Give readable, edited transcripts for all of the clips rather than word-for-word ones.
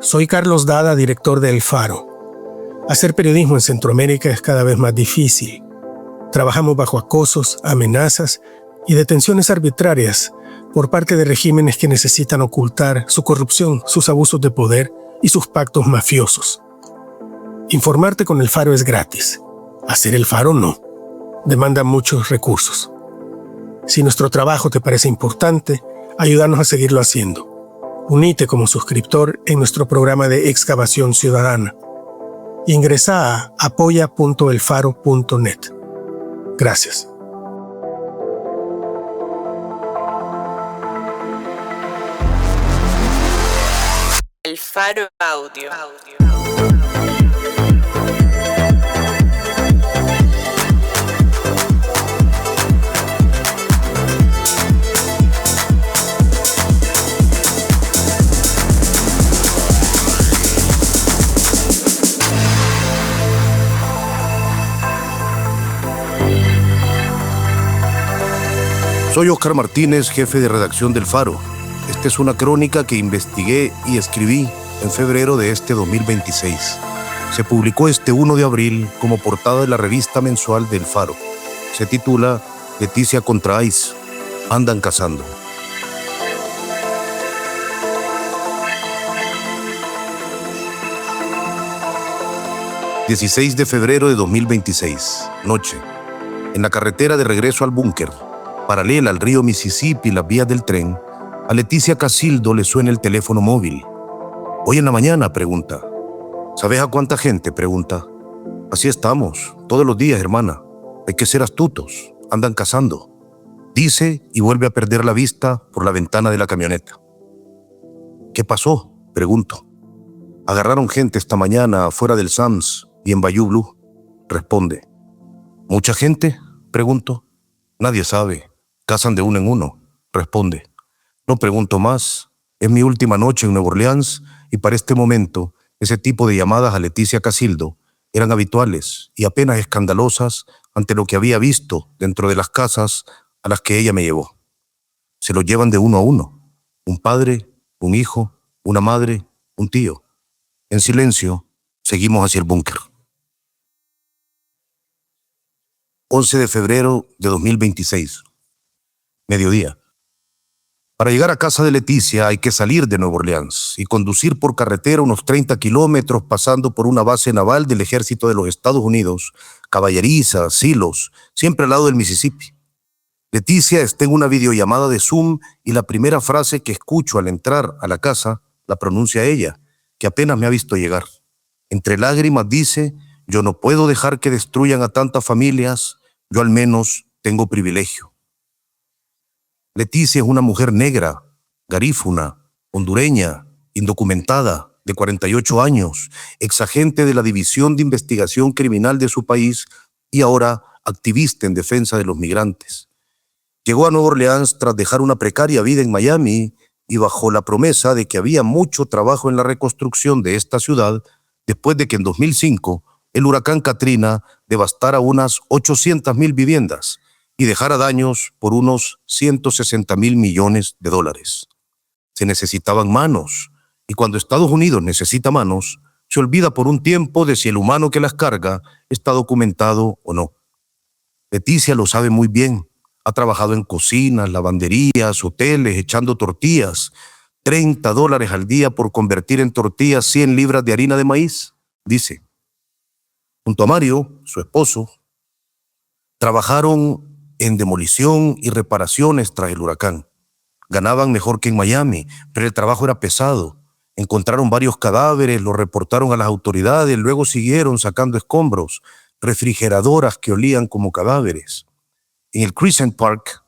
Soy Carlos Dada, director de El Faro. Hacer periodismo en Centroamérica es cada vez más difícil. Trabajamos bajo acosos, amenazas y detenciones arbitrarias por parte de regímenes que necesitan ocultar su corrupción, sus abusos de poder y sus pactos mafiosos. Informarte con El Faro es gratis. Hacer El Faro no. Demanda muchos recursos. Si nuestro trabajo te parece importante, ayúdanos a seguirlo haciendo. Unite como suscriptor en nuestro programa de excavación ciudadana. Ingresa a apoya.elfaro.net. Gracias. El Faro Audio. Soy Oscar Martínez, jefe de redacción del Faro. Esta es una crónica que investigué y escribí en febrero de este 2026. Se publicó este 1 de abril como portada de la revista mensual del Faro. Se titula Leticia contra ICE. Andan cazando. ...16 de febrero de 2026, noche. En la carretera de regreso al búnker, paralela al río Mississippi y las vías del tren, a Leticia Casildo le suena el teléfono móvil. Hoy en la mañana, pregunta. ¿Sabes a cuánta gente? Pregunta. Así estamos, todos los días, hermana. Hay que ser astutos, andan cazando. Dice y vuelve a perder la vista por la ventana de la camioneta. ¿Qué pasó? Pregunto. Agarraron gente esta mañana afuera del Sams y en Bayou Blue. Responde. ¿Mucha gente? Pregunto. Nadie sabe. Cazan de uno en uno. Responde. No pregunto más. Es mi última noche en Nueva Orleans y para este momento ese tipo de llamadas a Leticia Casildo eran habituales y apenas escandalosas ante lo que había visto dentro de las casas a las que ella me llevó. Se los llevan de uno a uno. Un padre, un hijo, una madre, un tío. En silencio, seguimos hacia el búnker. 11 de febrero de 2026. Mediodía. Para llegar a casa de Leticia hay que salir de Nueva Orleans y conducir por carretera unos 30 kilómetros pasando por una base naval del ejército de los Estados Unidos, caballeriza, silos, siempre al lado del Mississippi. Leticia está en una videollamada de Zoom y la primera frase que escucho al entrar a la casa la pronuncia ella, que apenas me ha visto llegar. Entre lágrimas dice, yo no puedo dejar que destruyan a tantas familias, yo al menos tengo privilegio. Leticia es una mujer negra, garífuna, hondureña, indocumentada, de 48 años, exagente de la División de Investigación Criminal de su país y ahora activista en defensa de los migrantes. Llegó a Nueva Orleans tras dejar una precaria vida en Miami y bajo la promesa de que había mucho trabajo en la reconstrucción de esta ciudad después de que en 2005 el huracán Katrina devastara unas 800,000 viviendas y dejara daños por unos 160,000 millones de dólares. Se necesitaban manos, y cuando Estados Unidos necesita manos, se olvida por un tiempo de si el humano que las carga está documentado o no. Leticia lo sabe muy bien. Ha trabajado en cocinas, lavanderías, hoteles, echando tortillas. $30 al día por convertir en tortillas 100 libras de harina de maíz, dice. Junto a Mario, su esposo, trabajaron en demolición y reparaciones tras el huracán. Ganaban mejor que en Miami, pero el trabajo era pesado. Encontraron varios cadáveres, los reportaron a las autoridades, luego siguieron sacando escombros, refrigeradoras que olían como cadáveres. En el Crescent Park,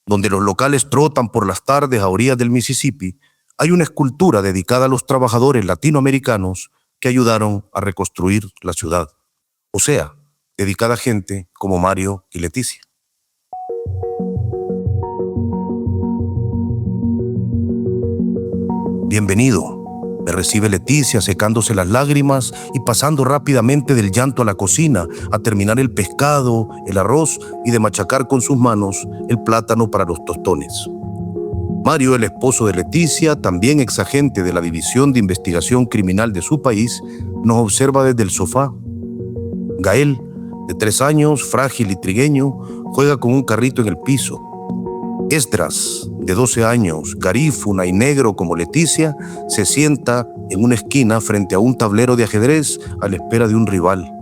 donde los locales trotan por las tardes a orillas del Mississippi, hay una escultura dedicada a los trabajadores latinoamericanos que ayudaron a reconstruir la ciudad. O sea, dedicada a gente como Mario y Leticia. Bienvenido, me recibe Leticia secándose las lágrimas y pasando rápidamente del llanto a la cocina a terminar el pescado, el arroz y de machacar con sus manos el plátano para los tostones. Mario, el esposo de Leticia, también exagente de la División de Investigación Criminal de su país, nos observa desde el sofá. Gael, de 3 años, frágil y trigueño, juega con un carrito en el piso. Esdras, de 12 años, garífuna y negro como Leticia, se sienta en una esquina frente a un tablero de ajedrez a la espera de un rival.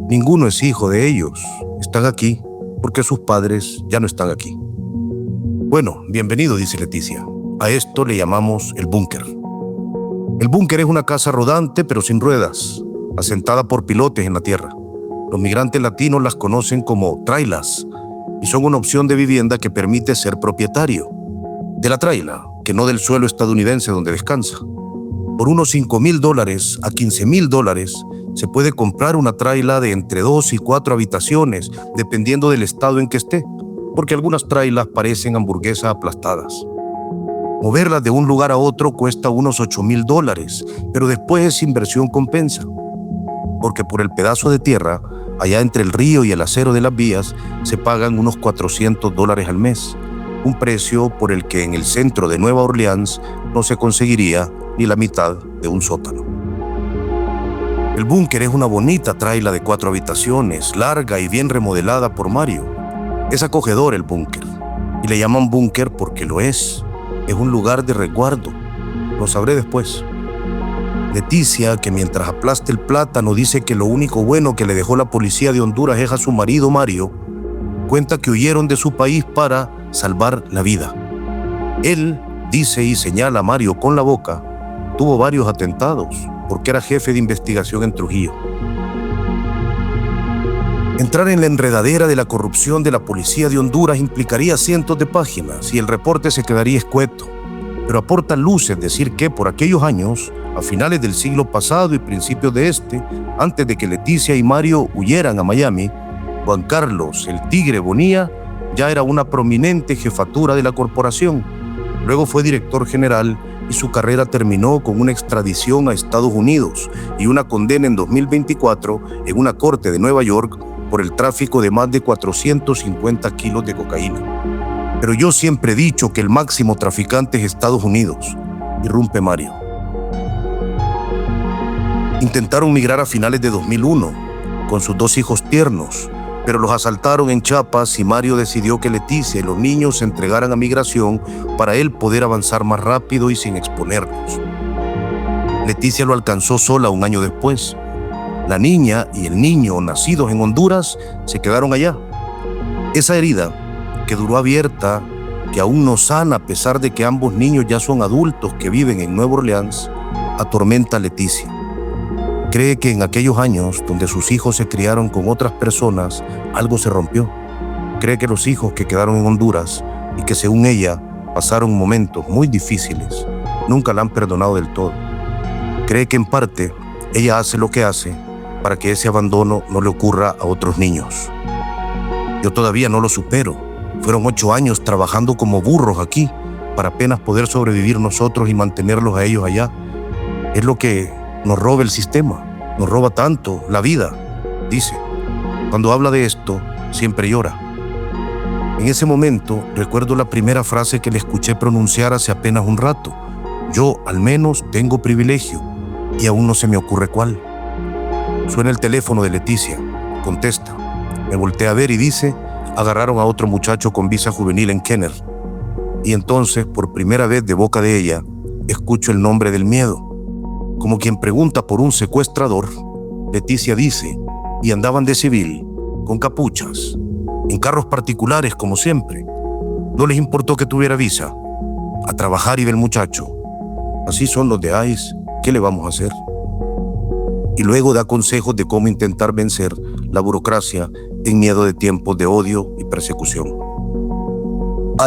Ninguno es hijo de ellos. Están aquí porque sus padres ya no están aquí. Bueno, bienvenido, dice Leticia. A esto le llamamos el búnker. El búnker es una casa rodante pero sin ruedas, asentada por pilotes en la tierra. Los migrantes latinos las conocen como trailas y son una opción de vivienda que permite ser propietario de la traila, que no del suelo estadounidense donde descansa. Por unos $5,000 a $15,000 se puede comprar una traila de entre 2 y 4 habitaciones, dependiendo del estado en que esté, porque algunas trailas parecen hamburguesas aplastadas. Moverlas de un lugar a otro cuesta unos $8,000, pero después esa inversión compensa, porque por el pedazo de tierra, allá entre el río y el acero de las vías, se pagan unos $400 al mes, un precio por el que en el centro de Nueva Orleans no se conseguiría ni la mitad de un sótano. El búnker es una bonita traila de 4 habitaciones, larga y bien remodelada por Mario. Es acogedor el búnker, y le llaman búnker porque lo es. Es un lugar de resguardo. Lo sabré después. Leticia, que mientras aplasta el plátano dice que lo único bueno que le dejó la policía de Honduras es a su marido Mario, cuenta que huyeron de su país para salvar la vida. Él dice y señala a Mario con la boca, tuvo varios atentados porque era jefe de investigación en Trujillo. Entrar en la enredadera de la corrupción de la policía de Honduras implicaría cientos de páginas y el reporte se quedaría escueto, pero aporta luces decir que por aquellos años, a finales del siglo pasado y principios de este, antes de que Leticia y Mario huyeran a Miami, Juan Carlos, el Tigre Bonilla, ya era una prominente jefatura de la corporación. Luego fue director general y su carrera terminó con una extradición a Estados Unidos y una condena en 2024 en una corte de Nueva York por el tráfico de más de 450 kilos de cocaína. Pero yo siempre he dicho que el máximo traficante es Estados Unidos, irrumpe Mario. Intentaron migrar a finales de 2001 con sus 2 hijos tiernos, pero los asaltaron en Chiapas y Mario decidió que Leticia y los niños se entregaran a migración para él poder avanzar más rápido y sin exponerlos. Leticia lo alcanzó sola un año después. La niña y el niño nacidos en Honduras se quedaron allá. Esa herida, que duró abierta, que aún no sana a pesar de que ambos niños ya son adultos que viven en Nueva Orleans, atormenta a Leticia. Cree que en aquellos años donde sus hijos se criaron con otras personas, algo se rompió. Cree que los hijos que quedaron en Honduras y que según ella pasaron momentos muy difíciles, nunca la han perdonado del todo. Cree que en parte ella hace lo que hace para que ese abandono no le ocurra a otros niños. Yo todavía no lo supero. Fueron 8 años trabajando como burros aquí para apenas poder sobrevivir nosotros y mantenerlos a ellos allá. Es lo que nos roba el sistema, nos roba tanto la vida, dice. Cuando habla de esto, siempre llora. En ese momento, recuerdo la primera frase que le escuché pronunciar hace apenas un rato. Yo, al menos, tengo privilegio, y aún no se me ocurre cuál. Suena el teléfono de Leticia, contesta. Me voltea a ver y dice, agarraron a otro muchacho con visa juvenil en Kenner. Y entonces, por primera vez de boca de ella, escucho el nombre del miedo. Como quien pregunta por un secuestrador, Leticia dice, y andaban de civil, con capuchas, en carros particulares como siempre. No les importó que tuviera visa. A trabajar iba el muchacho. Así son los de ICE, ¿qué le vamos a hacer? Y luego da consejos de cómo intentar vencer la burocracia en miedo de tiempos de odio y persecución.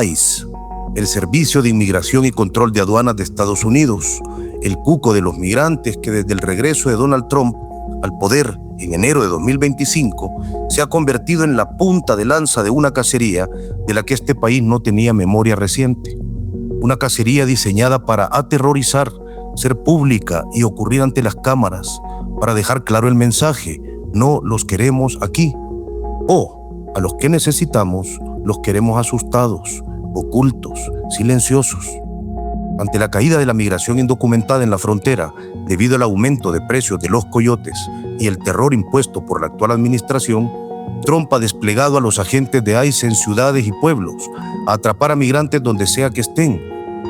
ICE, el Servicio de Inmigración y Control de Aduanas de Estados Unidos, el cuco de los migrantes que desde el regreso de Donald Trump al poder en enero de 2025 se ha convertido en la punta de lanza de una cacería de la que este país no tenía memoria reciente. Una cacería diseñada para aterrorizar, ser pública y ocurrir ante las cámaras, para dejar claro el mensaje, no los queremos aquí. O, a los que necesitamos, los queremos asustados, ocultos, silenciosos. Ante la caída de la migración indocumentada en la frontera, debido al aumento de precios de los coyotes y el terror impuesto por la actual administración, Trump ha desplegado a los agentes de ICE en ciudades y pueblos a atrapar a migrantes donde sea que estén,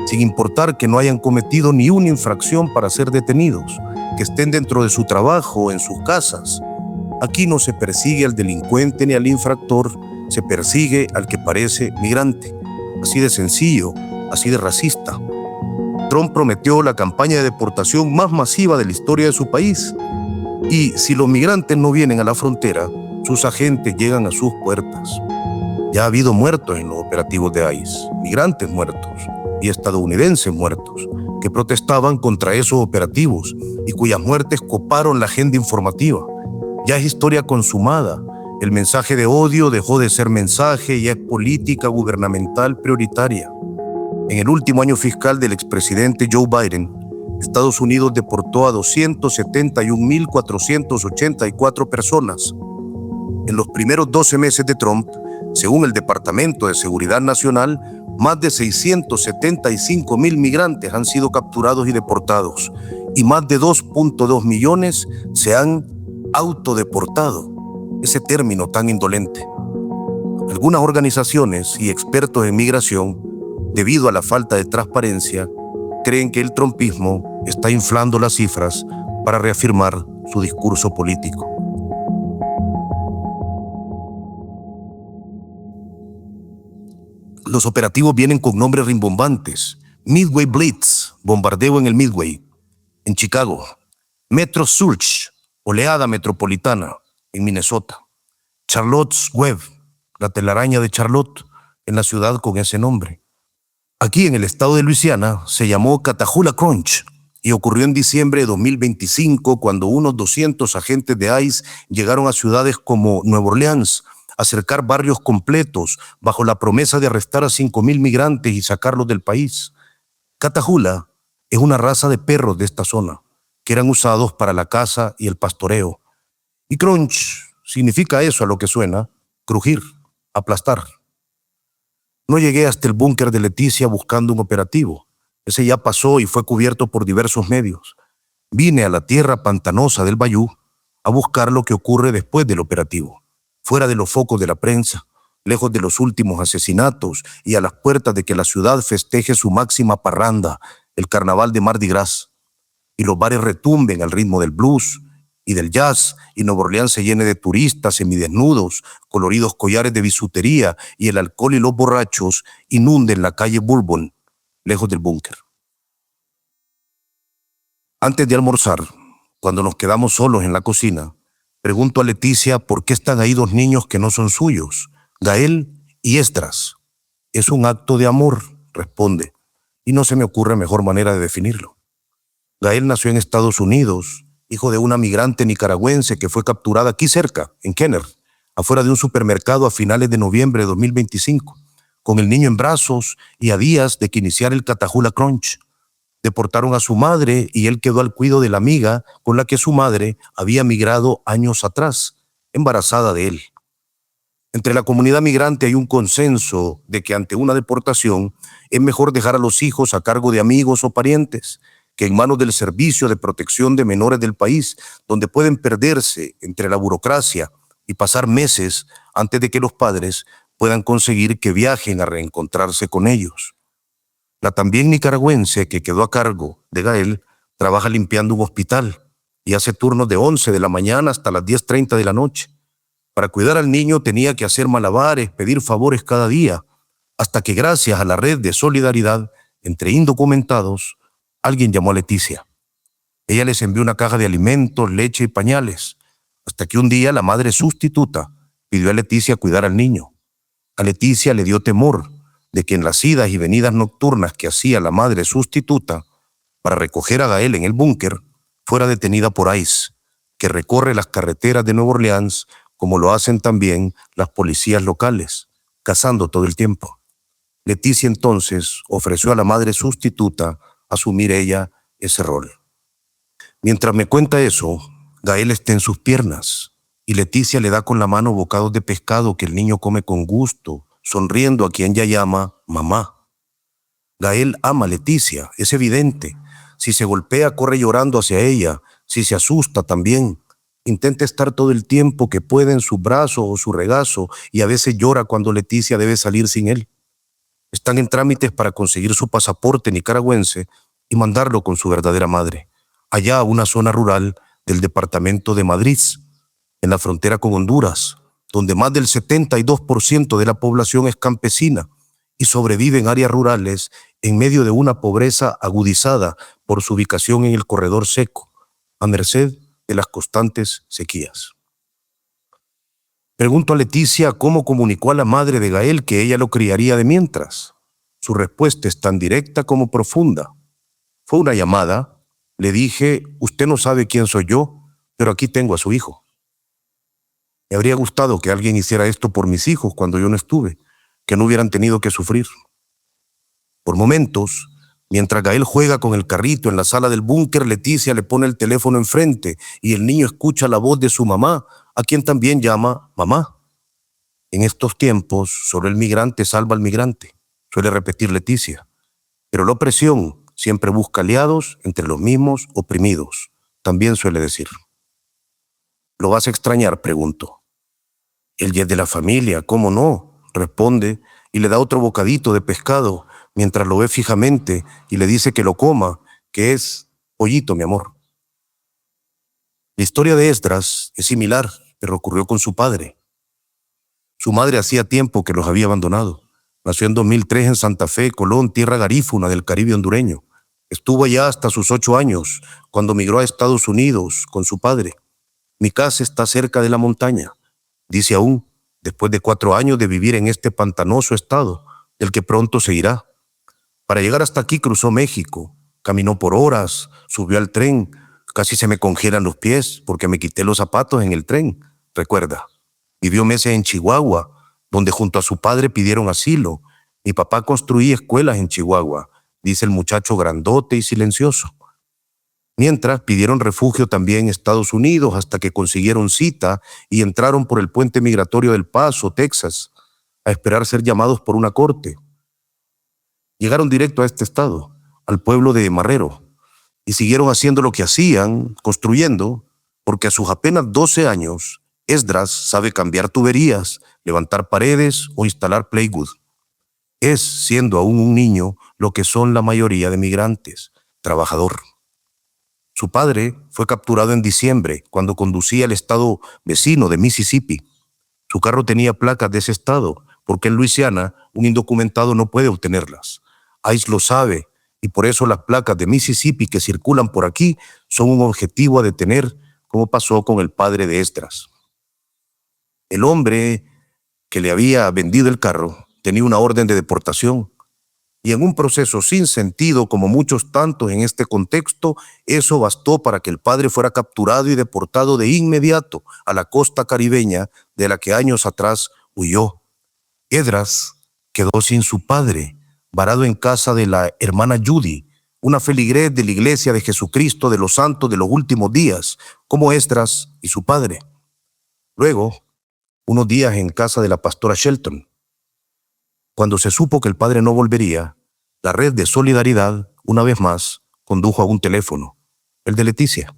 sin importar que no hayan cometido ni una infracción para ser detenidos, que estén dentro de su trabajo o en sus casas. Aquí no se persigue al delincuente ni al infractor, se persigue al que parece migrante. Así de sencillo, así de racista. Trump prometió la campaña de deportación más masiva de la historia de su país. Y si los migrantes no vienen a la frontera, sus agentes llegan a sus puertas. Ya ha habido muertos en los operativos de ICE, migrantes muertos y estadounidenses muertos, que protestaban contra esos operativos y cuyas muertes coparon la agenda informativa. Ya es historia consumada. El mensaje de odio dejó de ser mensaje y es política gubernamental prioritaria. En el último año fiscal del expresidente Joe Biden, Estados Unidos deportó a 271.484 personas. En los primeros 12 meses de Trump, según el Departamento de Seguridad Nacional, más de 675.000 migrantes han sido capturados y deportados, y más de 2.2 millones se han autodeportado. Ese término tan indolente. Algunas organizaciones y expertos en migración, debido a la falta de transparencia, creen que el trumpismo está inflando las cifras para reafirmar su discurso político. Los operativos vienen con nombres rimbombantes. Midway Blitz, bombardeo en el Midway, en Chicago. Metro Surge, oleada metropolitana, en Minnesota. Charlotte's Web, la telaraña de Charlotte, en la ciudad con ese nombre. Aquí en el estado de Luisiana se llamó Catahoula Crunch y ocurrió en diciembre de 2025 cuando unos 200 agentes de ICE llegaron a ciudades como Nueva Orleans a cercar barrios completos bajo la promesa de arrestar a 5.000 migrantes y sacarlos del país. Catahoula es una raza de perros de esta zona que eran usados para la caza y el pastoreo. Y crunch significa eso a lo que suena, crujir, aplastar. No llegué hasta el búnker de Leticia buscando un operativo. Ese ya pasó y fue cubierto por diversos medios. Vine a la tierra pantanosa del Bayou a buscar lo que ocurre después del operativo, fuera de los focos de la prensa, lejos de los últimos asesinatos y a las puertas de que la ciudad festeje su máxima parranda, el carnaval de Mardi Gras, y los bares retumben al ritmo del blues y del jazz, y Nueva Orleans se llene de turistas semidesnudos, coloridos collares de bisutería, y el alcohol y los borrachos inunden la calle Bourbon, lejos del búnker. Antes de almorzar, cuando nos quedamos solos en la cocina, pregunto a Leticia por qué están ahí dos niños que no son suyos, Gael y Esdras. Es un acto de amor, responde, y no se me ocurre mejor manera de definirlo. Gael nació en Estados Unidos, hijo de una migrante nicaragüense que fue capturada aquí cerca, en Kenner, afuera de un supermercado a finales de noviembre de 2025, con el niño en brazos y a días de que iniciara el Catahoula Crunch. Deportaron a su madre y él quedó al cuidado de la amiga con la que su madre había migrado años atrás, embarazada de él. Entre la comunidad migrante hay un consenso de que ante una deportación es mejor dejar a los hijos a cargo de amigos o parientes que en manos del Servicio de Protección de Menores del país, donde pueden perderse entre la burocracia y pasar meses antes de que los padres puedan conseguir que viajen a reencontrarse con ellos. La también nicaragüense que quedó a cargo de Gael trabaja limpiando un hospital y hace turnos de 11 de la mañana hasta las 10:30 de la noche. Para cuidar al niño tenía que hacer malabares, pedir favores cada día, hasta que gracias a la red de solidaridad entre indocumentados, alguien llamó a Leticia. Ella les envió una caja de alimentos, leche y pañales, hasta que un día la madre sustituta pidió a Leticia cuidar al niño. A Leticia le dio temor de que en las idas y venidas nocturnas que hacía la madre sustituta para recoger a Gael en el búnker, fuera detenida por ICE, que recorre las carreteras de Nueva Orleans como lo hacen también las policías locales, cazando todo el tiempo. Leticia entonces ofreció a la madre sustituta asumir ella ese rol. Mientras me cuenta eso, Gael está en sus piernas y Leticia le da con la mano bocados de pescado que el niño come con gusto, sonriendo a quien ya llama mamá. Gael ama a Leticia, es evidente. Si se golpea, corre llorando hacia ella. Si se asusta, también. Intenta estar todo el tiempo que puede en su brazo o su regazo y a veces llora cuando Leticia debe salir sin él. Están en trámites para conseguir su pasaporte nicaragüense y mandarlo con su verdadera madre, allá a una zona rural del departamento de Madrid, en la frontera con Honduras, donde más del 72% de la población es campesina y sobrevive en áreas rurales en medio de una pobreza agudizada por su ubicación en el corredor seco, a merced de las constantes sequías. Pregunto a Leticia cómo comunicó a la madre de Gael que ella lo criaría de mientras. Su respuesta es tan directa como profunda. Fue una llamada. Le dije, usted no sabe quién soy yo, pero aquí tengo a su hijo. Me habría gustado que alguien hiciera esto por mis hijos cuando yo no estuve, que no hubieran tenido que sufrir. Por momentos, mientras Gael juega con el carrito en la sala del búnker, Leticia le pone el teléfono enfrente y el niño escucha la voz de su mamá, a quien también llama mamá. En estos tiempos, solo el migrante salva al migrante, suele repetir Leticia. Pero la opresión siempre busca aliados entre los mismos oprimidos, también suele decir. ¿Lo vas a extrañar?, pregunto. Él ya es de la familia, ¿cómo no?, responde y le da otro bocadito de pescado mientras lo ve fijamente y le dice que lo coma, que es pollito, mi amor. La historia de Esdras es similar, pero ocurrió con su padre. Su madre hacía tiempo que los había abandonado. Nació en 2003 en Santa Fe, Colón, tierra garífuna del Caribe hondureño. Estuvo allá hasta sus 8 años, cuando migró a Estados Unidos con su padre. Mi casa está cerca de la montaña, dice aún, después de 4 años de vivir en este pantanoso estado, del que pronto se irá. Para llegar hasta aquí cruzó México, caminó por horas, subió al tren, casi se me congelan los pies porque me quité los zapatos en el tren, recuerda. Vivió meses en Chihuahua, donde junto a su padre pidieron asilo. Mi papá construía escuelas en Chihuahua, dice el muchacho grandote y silencioso. Mientras pidieron refugio también en Estados Unidos hasta que consiguieron cita y entraron por el puente migratorio del Paso, Texas, a esperar ser llamados por una corte. Llegaron directo a este estado, al pueblo de Marrero, y siguieron haciendo lo que hacían, construyendo, porque a sus apenas 12 años, Esdras sabe cambiar tuberías, levantar paredes o instalar plywood. Es, siendo aún un niño, lo que son la mayoría de migrantes, trabajador. Su padre fue capturado en diciembre cuando conducía al estado vecino de Mississippi. Su carro tenía placas de ese estado, porque en Luisiana un indocumentado no puede obtenerlas. ICE lo sabe, y por eso las placas de Mississippi que circulan por aquí son un objetivo a detener, como pasó con el padre de Esdras. El hombre que le había vendido el carro tenía una orden de deportación, y en un proceso sin sentido, como muchos tantos en este contexto, eso bastó para que el padre fuera capturado y deportado de inmediato a la costa caribeña de la que años atrás huyó. Esdras quedó sin su padre, varado en casa de la hermana Judy, una feligrés de la Iglesia de Jesucristo de los Santos de los Últimos Días, como Esdras y su padre. Luego, unos días en casa de la pastora Shelton. Cuando se supo que el padre no volvería, la red de solidaridad, una vez más, condujo a un teléfono, el de Leticia.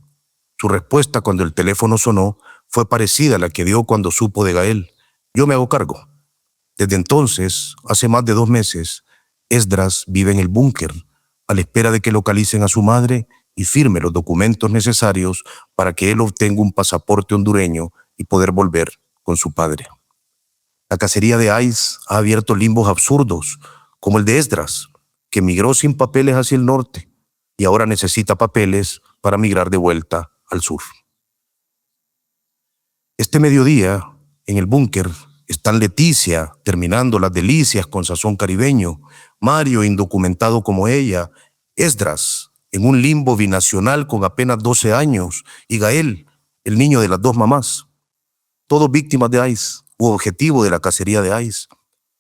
Su respuesta cuando el teléfono sonó fue parecida a la que dio cuando supo de Gael. Yo me hago cargo. Desde entonces, hace más de 2 meses, Esdras vive en el búnker, a la espera de que localicen a su madre y firme los documentos necesarios para que él obtenga un pasaporte hondureño y poder volver con su padre. La cacería de ICE ha abierto limbos absurdos, como el de Esdras, que migró sin papeles hacia el norte y ahora necesita papeles para migrar de vuelta al sur. Este mediodía, en el búnker, están Leticia, terminando las delicias con sazón caribeño, Mario, indocumentado como ella, Esdras, en un limbo binacional con apenas 12 años, y Gael, el niño de las 2 mamás. Todos víctimas de ICE, u objetivo de la cacería de ICE.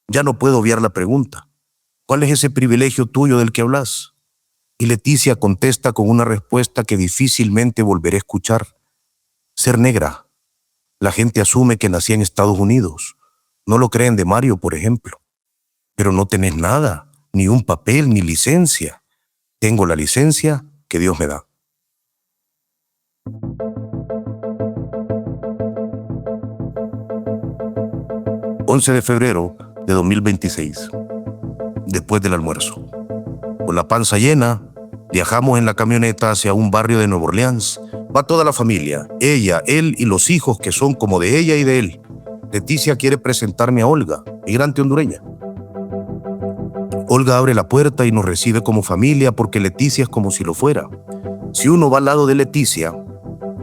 Ya no puedo obviar la pregunta. ¿Cuál es ese privilegio tuyo del que hablas? Y Leticia contesta con una respuesta que difícilmente volveré a escuchar. Ser negra. La gente asume que nací en Estados Unidos. No lo creen de Mario, por ejemplo. Pero no tenés nada, ni un papel, ni licencia. Tengo la licencia que Dios me da. ...11 de febrero de 2026... después del almuerzo. Con la panza llena, viajamos en la camioneta hacia un barrio de Nueva Orleans. Va toda la familia, ella, él y los hijos que son como de ella y de él. Leticia quiere presentarme a Olga, migrante hondureña. Olga abre la puerta y nos recibe como familia porque Leticia es como si lo fuera. Si uno va al lado de Leticia,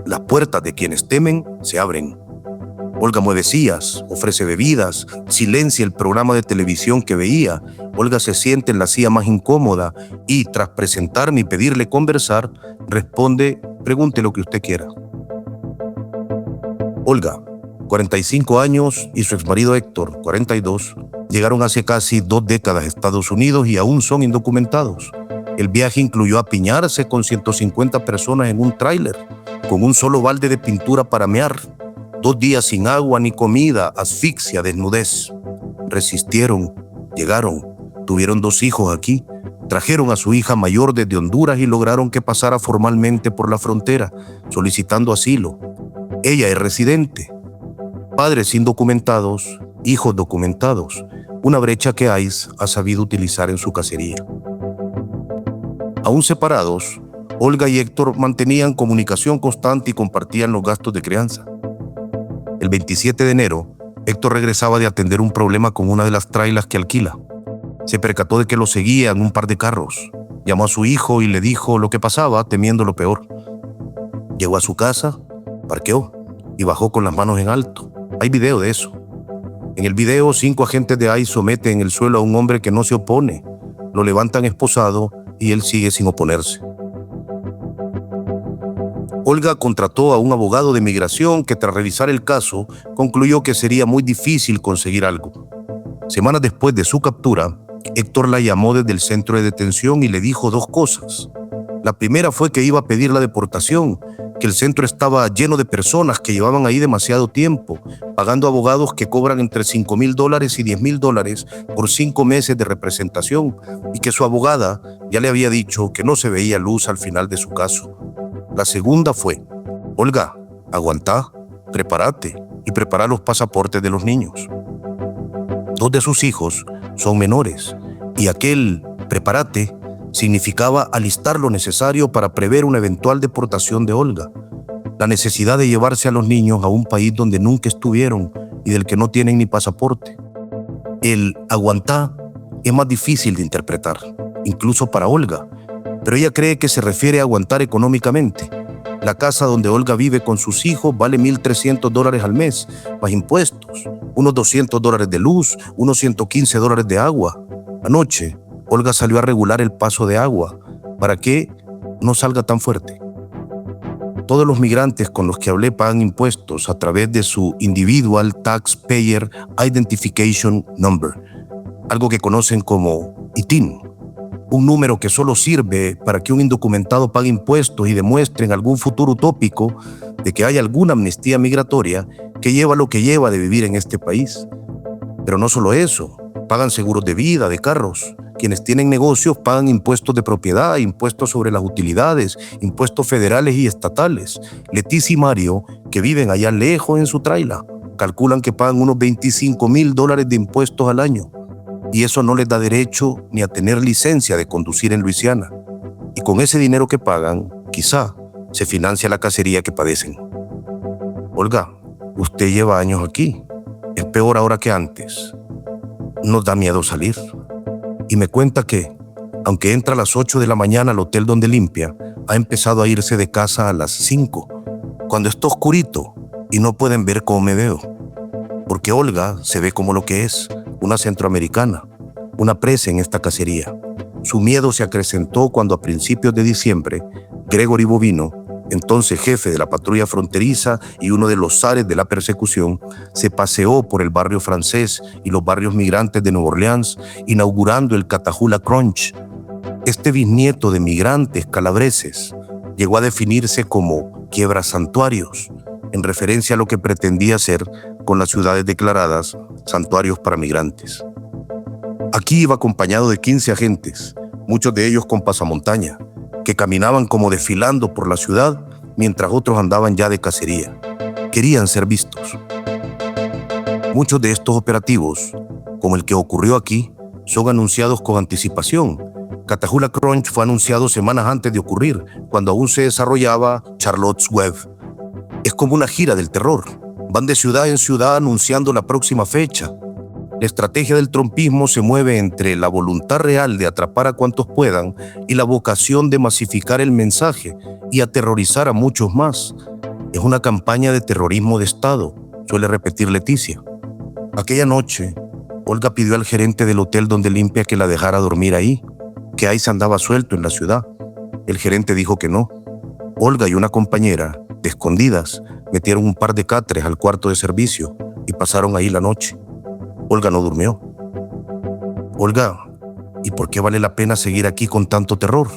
las puertas de quienes temen se abren. Olga mueve sillas, ofrece bebidas, silencia el programa de televisión que veía. Olga se siente en la silla más incómoda y, tras presentarme y pedirle conversar, responde: pregunte lo que usted quiera. Olga, 45 años, y su exmarido Héctor, 42, llegaron hace casi 2 décadas a Estados Unidos y aún son indocumentados. El viaje incluyó apiñarse con 150 personas en un tráiler, con un solo balde de pintura para mear. 2 días sin agua ni comida, asfixia, desnudez. Resistieron, llegaron, tuvieron 2 hijos aquí, trajeron a su hija mayor desde Honduras y lograron que pasara formalmente por la frontera, solicitando asilo. Ella es residente. Padres indocumentados, hijos documentados, una brecha que ICE ha sabido utilizar en su cacería. Aún separados, Olga y Héctor mantenían comunicación constante y compartían los gastos de crianza. El 27 de enero, Héctor regresaba de atender un problema con una de las trailas que alquila. Se percató de que lo seguían un par de carros. Llamó a su hijo y le dijo lo que pasaba, temiendo lo peor. Llegó a su casa, parqueó y bajó con las manos en alto. Hay video de eso. En el video, 5 agentes de ICE someten en el suelo a un hombre que no se opone. Lo levantan esposado y él sigue sin oponerse. Olga contrató a un abogado de migración que, tras revisar el caso, concluyó que sería muy difícil conseguir algo. Semanas después de su captura, Héctor la llamó desde el centro de detención y le dijo 2 cosas. La primera fue que iba a pedir la deportación, que el centro estaba lleno de personas que llevaban ahí demasiado tiempo, pagando abogados que cobran entre $5,000 y $10,000 por 5 meses de representación, y que su abogada ya le había dicho que no se veía luz al final de su caso. La segunda fue: Olga, aguantá, prepárate y prepara los pasaportes de los niños. 2 de sus hijos son menores y aquel prepárate significaba alistar lo necesario para prever una eventual deportación de Olga, la necesidad de llevarse a los niños a un país donde nunca estuvieron y del que no tienen ni pasaporte. El aguantá es más difícil de interpretar, incluso para Olga, pero ella cree que se refiere a aguantar económicamente. La casa donde Olga vive con sus hijos vale $1,300 al mes, más impuestos, unos $200 de luz, unos $115 de agua. Anoche, Olga salió a regular el paso de agua para que no salga tan fuerte. Todos los migrantes con los que hablé pagan impuestos a través de su Individual Taxpayer Identification Number, algo que conocen como ITIN. Un número que solo sirve para que un indocumentado pague impuestos y demuestre en algún futuro utópico de que hay alguna amnistía migratoria que lleva lo que lleva de vivir en este país. Pero no solo eso, pagan seguros de vida, de carros. Quienes tienen negocios pagan impuestos de propiedad, impuestos sobre las utilidades, impuestos federales y estatales. Leticia y Mario, que viven allá lejos en su traila, calculan que pagan unos $25,000 de impuestos al año. Y eso no les da derecho ni a tener licencia de conducir en Luisiana. Y con ese dinero que pagan, quizá se financia la cacería que padecen. Olga, usted lleva años aquí. Es peor ahora que antes. Nos da miedo salir. Y me cuenta que, aunque entra a las 8 de la mañana al hotel donde limpia, ha empezado a irse de casa a las 5, cuando está oscurito y no pueden ver cómo me veo. Porque Olga se ve como lo que es, una centroamericana, una presa en esta cacería. Su miedo se acrecentó cuando a principios de diciembre, Gregory Bovino, entonces jefe de la patrulla fronteriza y uno de los zares de la persecución, se paseó por el barrio francés y los barrios migrantes de Nueva Orleans, inaugurando el Catahoula Crunch. Este bisnieto de migrantes calabreses llegó a definirse como quiebras santuarios, en referencia a lo que pretendía hacer con las ciudades declaradas santuarios para migrantes. Aquí iba acompañado de 15 agentes, muchos de ellos con pasamontaña, que caminaban como desfilando por la ciudad mientras otros andaban ya de cacería. Querían ser vistos. Muchos de estos operativos, como el que ocurrió aquí, son anunciados con anticipación. Catahoula Crunch fue anunciado semanas antes de ocurrir, cuando aún se desarrollaba Charlotte's Web. Es como una gira del terror. Van de ciudad en ciudad anunciando la próxima fecha. La estrategia del trumpismo se mueve entre la voluntad real de atrapar a cuantos puedan y la vocación de masificar el mensaje y aterrorizar a muchos más. Es una campaña de terrorismo de Estado, suele repetir Leticia. Aquella noche, Olga pidió al gerente del hotel donde limpia que la dejara dormir ahí, que ahí se andaba suelto en la ciudad. El gerente dijo que no. Olga y una compañera, de escondidas, metieron un par de catres al cuarto de servicio y pasaron ahí la noche. Olga no durmió. Olga, ¿y por qué vale la pena seguir aquí con tanto terror?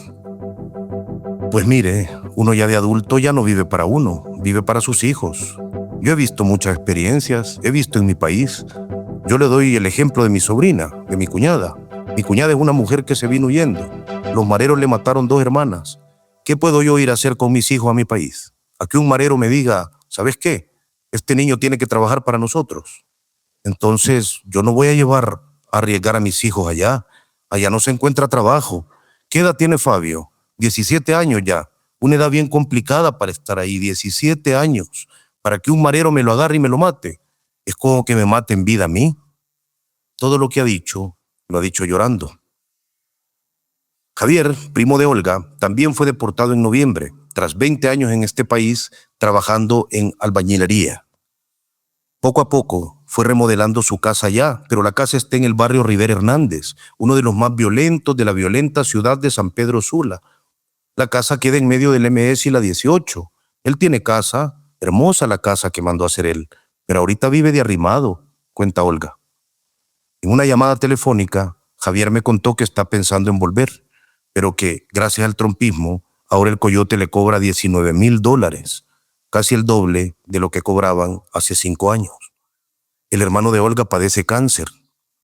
Pues mire, uno ya de adulto ya no vive para uno, vive para sus hijos. Yo he visto muchas experiencias, he visto en mi país. Yo le doy el ejemplo de mi sobrina, de mi cuñada. Mi cuñada es una mujer que se vino huyendo. Los mareros le mataron 2 hermanas. ¿Qué puedo yo ir a hacer con mis hijos a mi país? A que un marero me diga, ¿sabes qué? Este niño tiene que trabajar para nosotros. Entonces, yo no voy a arriesgar a mis hijos allá. Allá no se encuentra trabajo. ¿Qué edad tiene Fabio? 17 años ya. Una edad bien complicada para estar ahí. 17 años. Para que un marero me lo agarre y me lo mate. Es como que me mate en vida a mí. Todo lo que ha dicho, lo ha dicho llorando. Javier, primo de Olga, también fue deportado en noviembre, tras 20 años en este país trabajando en albañilería. Poco a poco fue remodelando su casa allá, pero la casa está en el barrio Rivera Hernández, uno de los más violentos de la violenta ciudad de San Pedro Sula. La casa queda en medio del MS y la 18. Él tiene casa, hermosa la casa que mandó a hacer él, pero ahorita vive de arrimado, cuenta Olga. En una llamada telefónica, Javier me contó que está pensando en volver, pero que, gracias al trumpismo, ahora el coyote le cobra $19,000, casi el doble de lo que cobraban hace 5 años. El hermano de Olga padece cáncer.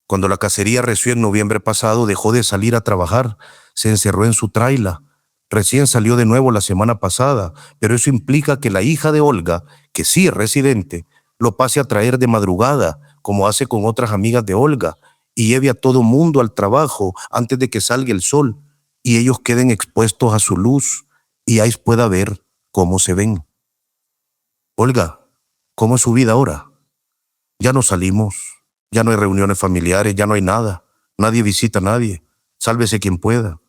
Cuando la cacería reció en noviembre pasado, dejó de salir a trabajar, se encerró en su traila. Recién salió de nuevo la semana pasada, pero eso implica que la hija de Olga, que sí es residente, lo pase a traer de madrugada, como hace con otras amigas de Olga, y lleve a todo mundo al trabajo antes de que salga el sol, y ellos queden expuestos a su luz, y Ice pueda ver cómo se ven. Olga, ¿cómo es su vida ahora? Ya no salimos, ya no hay reuniones familiares, ya no hay nada, nadie visita a nadie, sálvese quien pueda.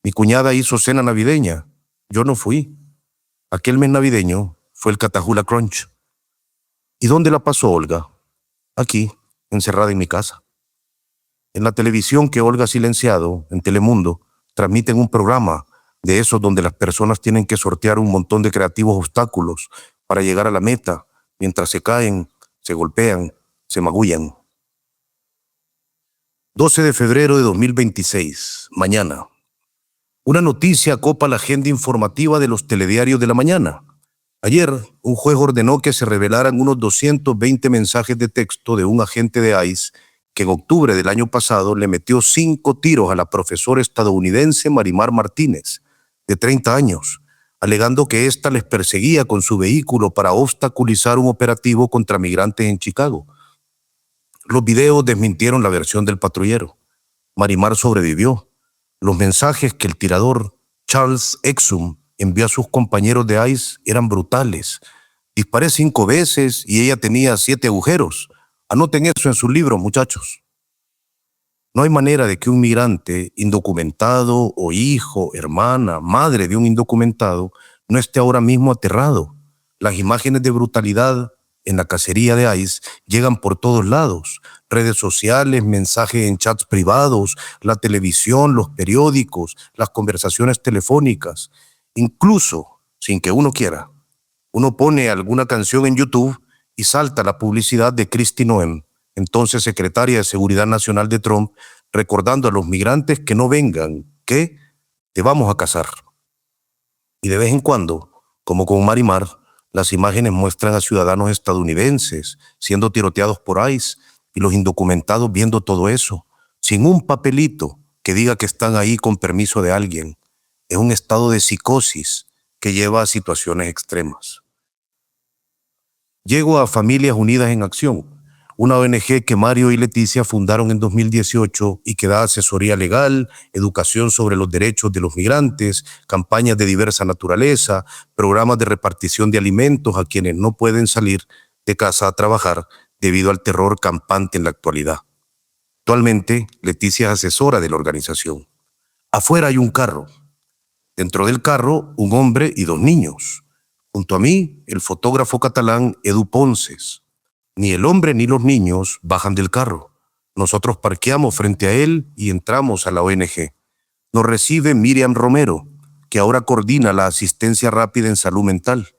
Mi cuñada hizo cena navideña, yo no fui. Aquel mes navideño fue el Catahoula Crunch. ¿Y dónde la pasó Olga? Aquí, encerrada en mi casa. En la televisión que Olga ha silenciado, en Telemundo, transmiten un programa de esos donde las personas tienen que sortear un montón de creativos obstáculos para llegar a la meta, mientras se caen, se golpean, se magullan. 12 de febrero de 2026, mañana. Una noticia copa la agenda informativa de los telediarios de la mañana. Ayer, un juez ordenó que se revelaran unos 220 mensajes de texto de un agente de ICE que en octubre del año pasado le metió 5 tiros a la profesora estadounidense Marimar Martínez, de 30 años, alegando que ésta les perseguía con su vehículo para obstaculizar un operativo contra migrantes en Chicago. Los videos desmintieron la versión del patrullero. Marimar sobrevivió. Los mensajes que el tirador Charles Exum envió a sus compañeros de ICE eran brutales. Disparé 5 veces y ella tenía 7 agujeros. Anoten eso en su libro, muchachos. No hay manera de que un migrante indocumentado o hijo, hermana, madre de un indocumentado no esté ahora mismo aterrado. Las imágenes de brutalidad en la cacería de ICE llegan por todos lados. Redes sociales, mensajes en chats privados, la televisión, los periódicos, las conversaciones telefónicas. Incluso, sin que uno quiera, uno pone alguna canción en YouTube y salta la publicidad de Kristi Noem, entonces secretaria de Seguridad Nacional de Trump, recordando a los migrantes que no vengan, que te vamos a cazar. Y de vez en cuando, como con Marimar, Las imágenes muestran a ciudadanos estadounidenses siendo tiroteados por ICE y los indocumentados viendo todo eso, sin un papelito que diga que están ahí con permiso de alguien. Es un estado de psicosis que lleva a situaciones extremas. Llego a Familias Unidas en Acción, una ONG que Mario y Leticia fundaron en 2018 y que da asesoría legal, educación sobre los derechos de los migrantes, campañas de diversa naturaleza, programas de repartición de alimentos a quienes no pueden salir de casa a trabajar debido al terror campante en la actualidad. Actualmente, Leticia es asesora de la organización. Afuera hay un carro. Dentro del carro, un hombre y 2 niños. Junto a mí, el fotógrafo catalán Edu Ponces. Ni el hombre ni los niños bajan del carro. Nosotros parqueamos frente a él y entramos a la ONG. Nos recibe Miriam Romero, que ahora coordina la asistencia rápida en salud mental,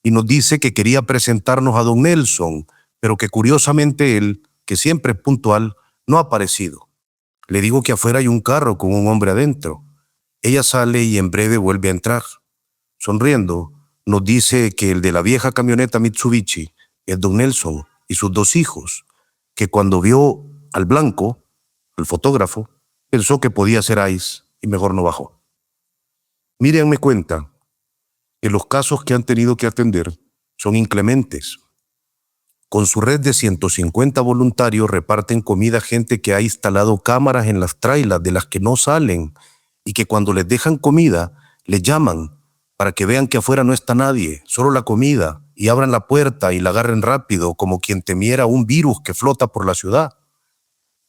y nos dice que quería presentarnos a don Nelson, pero que curiosamente él, que siempre es puntual, no ha aparecido. Le digo que afuera hay un carro con un hombre adentro. Ella sale y en breve vuelve a entrar. Sonriendo, nos dice que el de la vieja camioneta Mitsubishi es don Nelson y sus 2 hijos, que cuando vio al blanco, el fotógrafo, pensó que podía ser ICE y mejor no bajó. Miriam me cuenta que los casos que han tenido que atender son inclementes. Con su red de 150 voluntarios reparten comida a gente que ha instalado cámaras en las trailas de las que no salen y que cuando les dejan comida, les llaman para que vean que afuera no está nadie, solo la comida, y abran la puerta y la agarren rápido como quien temiera un virus que flota por la ciudad.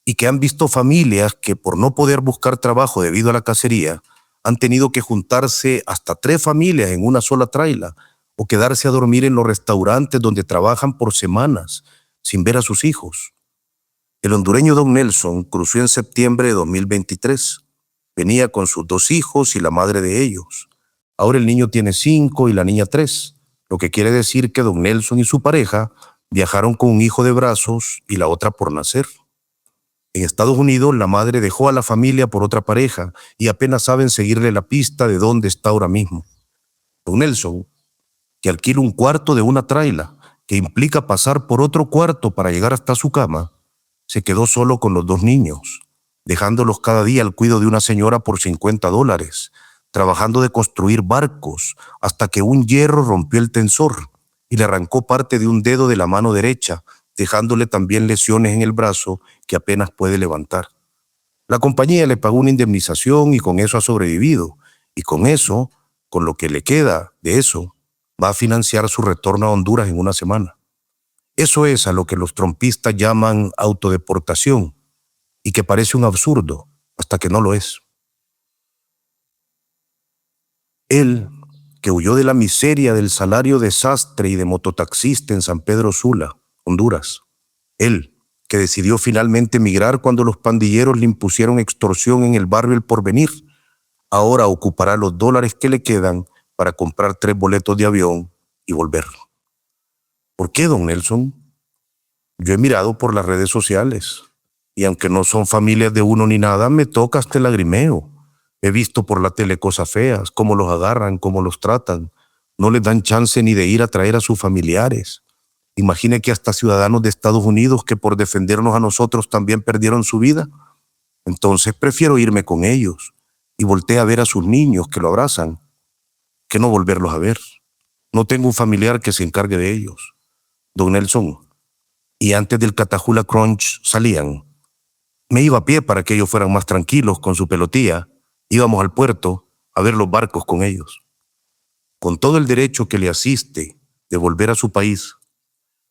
Y que han visto familias que por no poder buscar trabajo debido a la cacería, han tenido que juntarse hasta 3 familias en una sola traila o quedarse a dormir en los restaurantes donde trabajan por semanas sin ver a sus hijos. El hondureño don Nelson cruzó en septiembre de 2023. Venía con sus 2 hijos y la madre de ellos. Ahora el niño tiene 5 y la niña 3, lo que quiere decir que don Nelson y su pareja viajaron con un hijo de brazos y la otra por nacer. En Estados Unidos, la madre dejó a la familia por otra pareja y apenas saben seguirle la pista de dónde está ahora mismo. Don Nelson, que alquila un cuarto de una traila, que implica pasar por otro cuarto para llegar hasta su cama, se quedó solo con los 2 niños, dejándolos cada día al cuidado de una señora por $50, trabajando de construir barcos hasta que un hierro rompió el tensor y le arrancó parte de un dedo de la mano derecha, dejándole también lesiones en el brazo que apenas puede levantar. La compañía le pagó una indemnización y con eso ha sobrevivido, y con eso, con lo que le queda de eso, va a financiar su retorno a Honduras en una semana. Eso es a lo que los trumpistas llaman autodeportación, y que parece un absurdo hasta que no lo es. Él, que huyó de la miseria del salario de sastre y de mototaxista en San Pedro Sula, Honduras. Él, que decidió finalmente emigrar cuando los pandilleros le impusieron extorsión en el barrio El Porvenir, ahora ocupará los $, que le quedan para comprar 3 boletos de avión y volver. ¿Por qué, don Nelson? Yo he mirado por las redes sociales y aunque no son familias de uno ni nada, me toca hasta el lagrimeo. He visto por la tele cosas feas, cómo los agarran, cómo los tratan. No les dan chance ni de ir a traer a sus familiares. Imagine que hasta ciudadanos de Estados Unidos que por defendernos a nosotros también perdieron su vida. Entonces prefiero irme con ellos y volteé a ver a sus niños que lo abrazan, que no volverlos a ver. No tengo un familiar que se encargue de ellos. Don Nelson, y antes del Catahoula Crunch salían. Me iba a pie para que ellos fueran más tranquilos con su pelotilla. Íbamos al puerto a ver los barcos con ellos. Con todo el derecho que le asiste de volver a su país,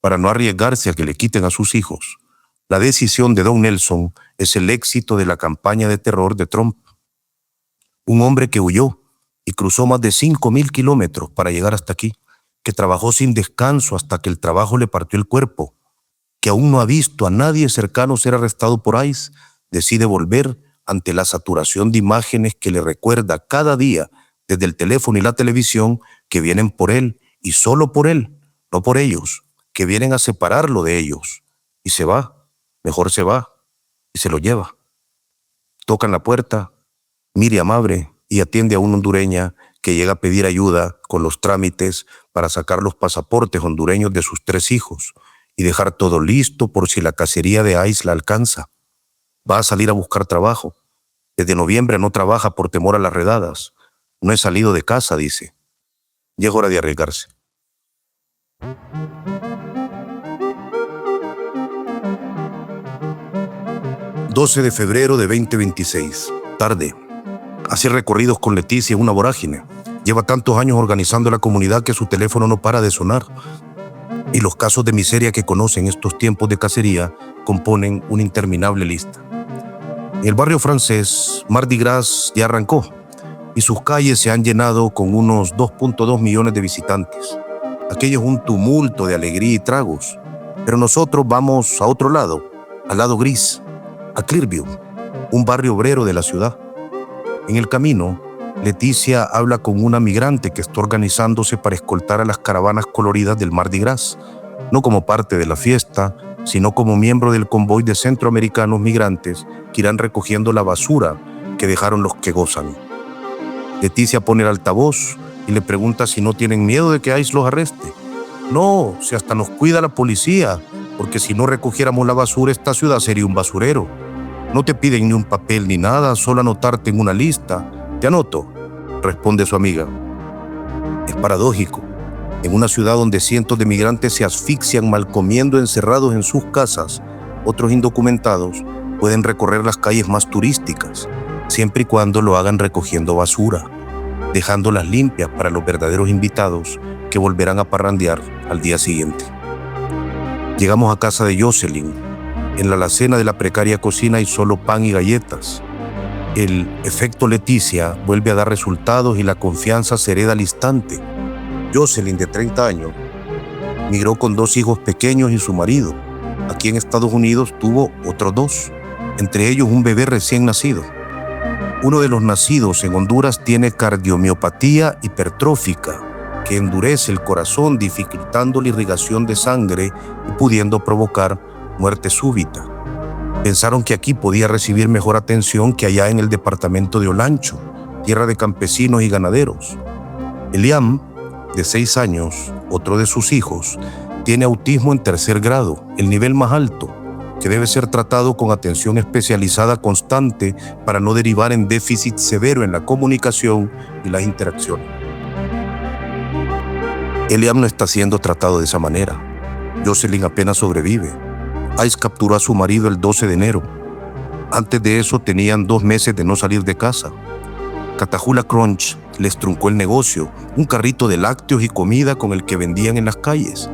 para no arriesgarse a que le quiten a sus hijos, la decisión de don Nelson es el éxito de la campaña de terror de Trump. Un hombre que huyó y cruzó más de 5,000 kilómetros para llegar hasta aquí, que trabajó sin descanso hasta que el trabajo le partió el cuerpo, que aún no ha visto a nadie cercano ser arrestado por ICE, decide volver ante la saturación de imágenes que le recuerda cada día desde el teléfono y la televisión que vienen por él y solo por él, no por ellos, que vienen a separarlo de ellos. Y se va, mejor se va, y se lo lleva. Tocan la puerta, Miriam abre y atiende a una hondureña que llega a pedir ayuda con los trámites para sacar los pasaportes hondureños de sus 3 hijos y dejar todo listo por si la cacería de ICE la alcanza. Va a salir a buscar trabajo. Desde noviembre no trabaja por temor a las redadas. No he salido de casa, dice. Ya es hora de arriesgarse. ...12 de febrero de 2026... tarde. Hace recorridos con Leticia en una vorágine. Lleva tantos años organizando la comunidad que su teléfono no para de sonar. Y los casos de miseria que conoce en estos tiempos de cacería componen una interminable lista. En el barrio francés, Mardi Gras ya arrancó y sus calles se han llenado con unos 2.2 millones de visitantes. Aquello es un tumulto de alegría y tragos. Pero nosotros vamos a otro lado, al lado gris, a Clearview, un barrio obrero de la ciudad. En el camino, Leticia habla con una migrante que está organizándose para escoltar a las caravanas coloridas del Mardi Gras, no como parte de la fiesta, sino como miembro del convoy de centroamericanos migrantes que irán recogiendo la basura que dejaron los que gozan. Leticia pone el altavoz y le pregunta si no tienen miedo de que ICE los arreste. No, si hasta nos cuida la policía, porque si no recogiéramos la basura esta ciudad sería un basurero. No te piden ni un papel ni nada, solo anotarte en una lista. Te anoto, responde su amiga. Es paradójico. En una ciudad donde cientos de migrantes se asfixian mal comiendo encerrados en sus casas, otros indocumentados pueden recorrer las calles más turísticas, siempre y cuando lo hagan recogiendo basura, dejándolas limpias para los verdaderos invitados que volverán a parrandear al día siguiente. Llegamos a casa de Jocelyn. En la alacena de la precaria cocina hay solo pan y galletas. El efecto Leticia vuelve a dar resultados y la confianza se hereda al instante. Jocelyn, de 30 años, migró con 2 hijos pequeños y su marido. Aquí en Estados Unidos tuvo otros 2, entre ellos un bebé recién nacido. Uno de los nacidos en Honduras tiene cardiomiopatía hipertrófica, que endurece el corazón, dificultando la irrigación de sangre y pudiendo provocar muerte súbita. Pensaron que aquí podía recibir mejor atención que allá en el departamento de Olancho, tierra de campesinos y ganaderos. Eliam, de 6 años, otro de sus hijos, tiene autismo en 3er grado, el nivel más alto, que debe ser tratado con atención especializada constante para no derivar en déficit severo en la comunicación y las interacciones. Eliam no está siendo tratado de esa manera. Jocelyn apenas sobrevive. ICE capturó a su marido el 12 de enero. Antes de eso tenían 2 meses de no salir de casa. Catahoula Crunch les truncó el negocio, un carrito de lácteos y comida con el que vendían en las calles.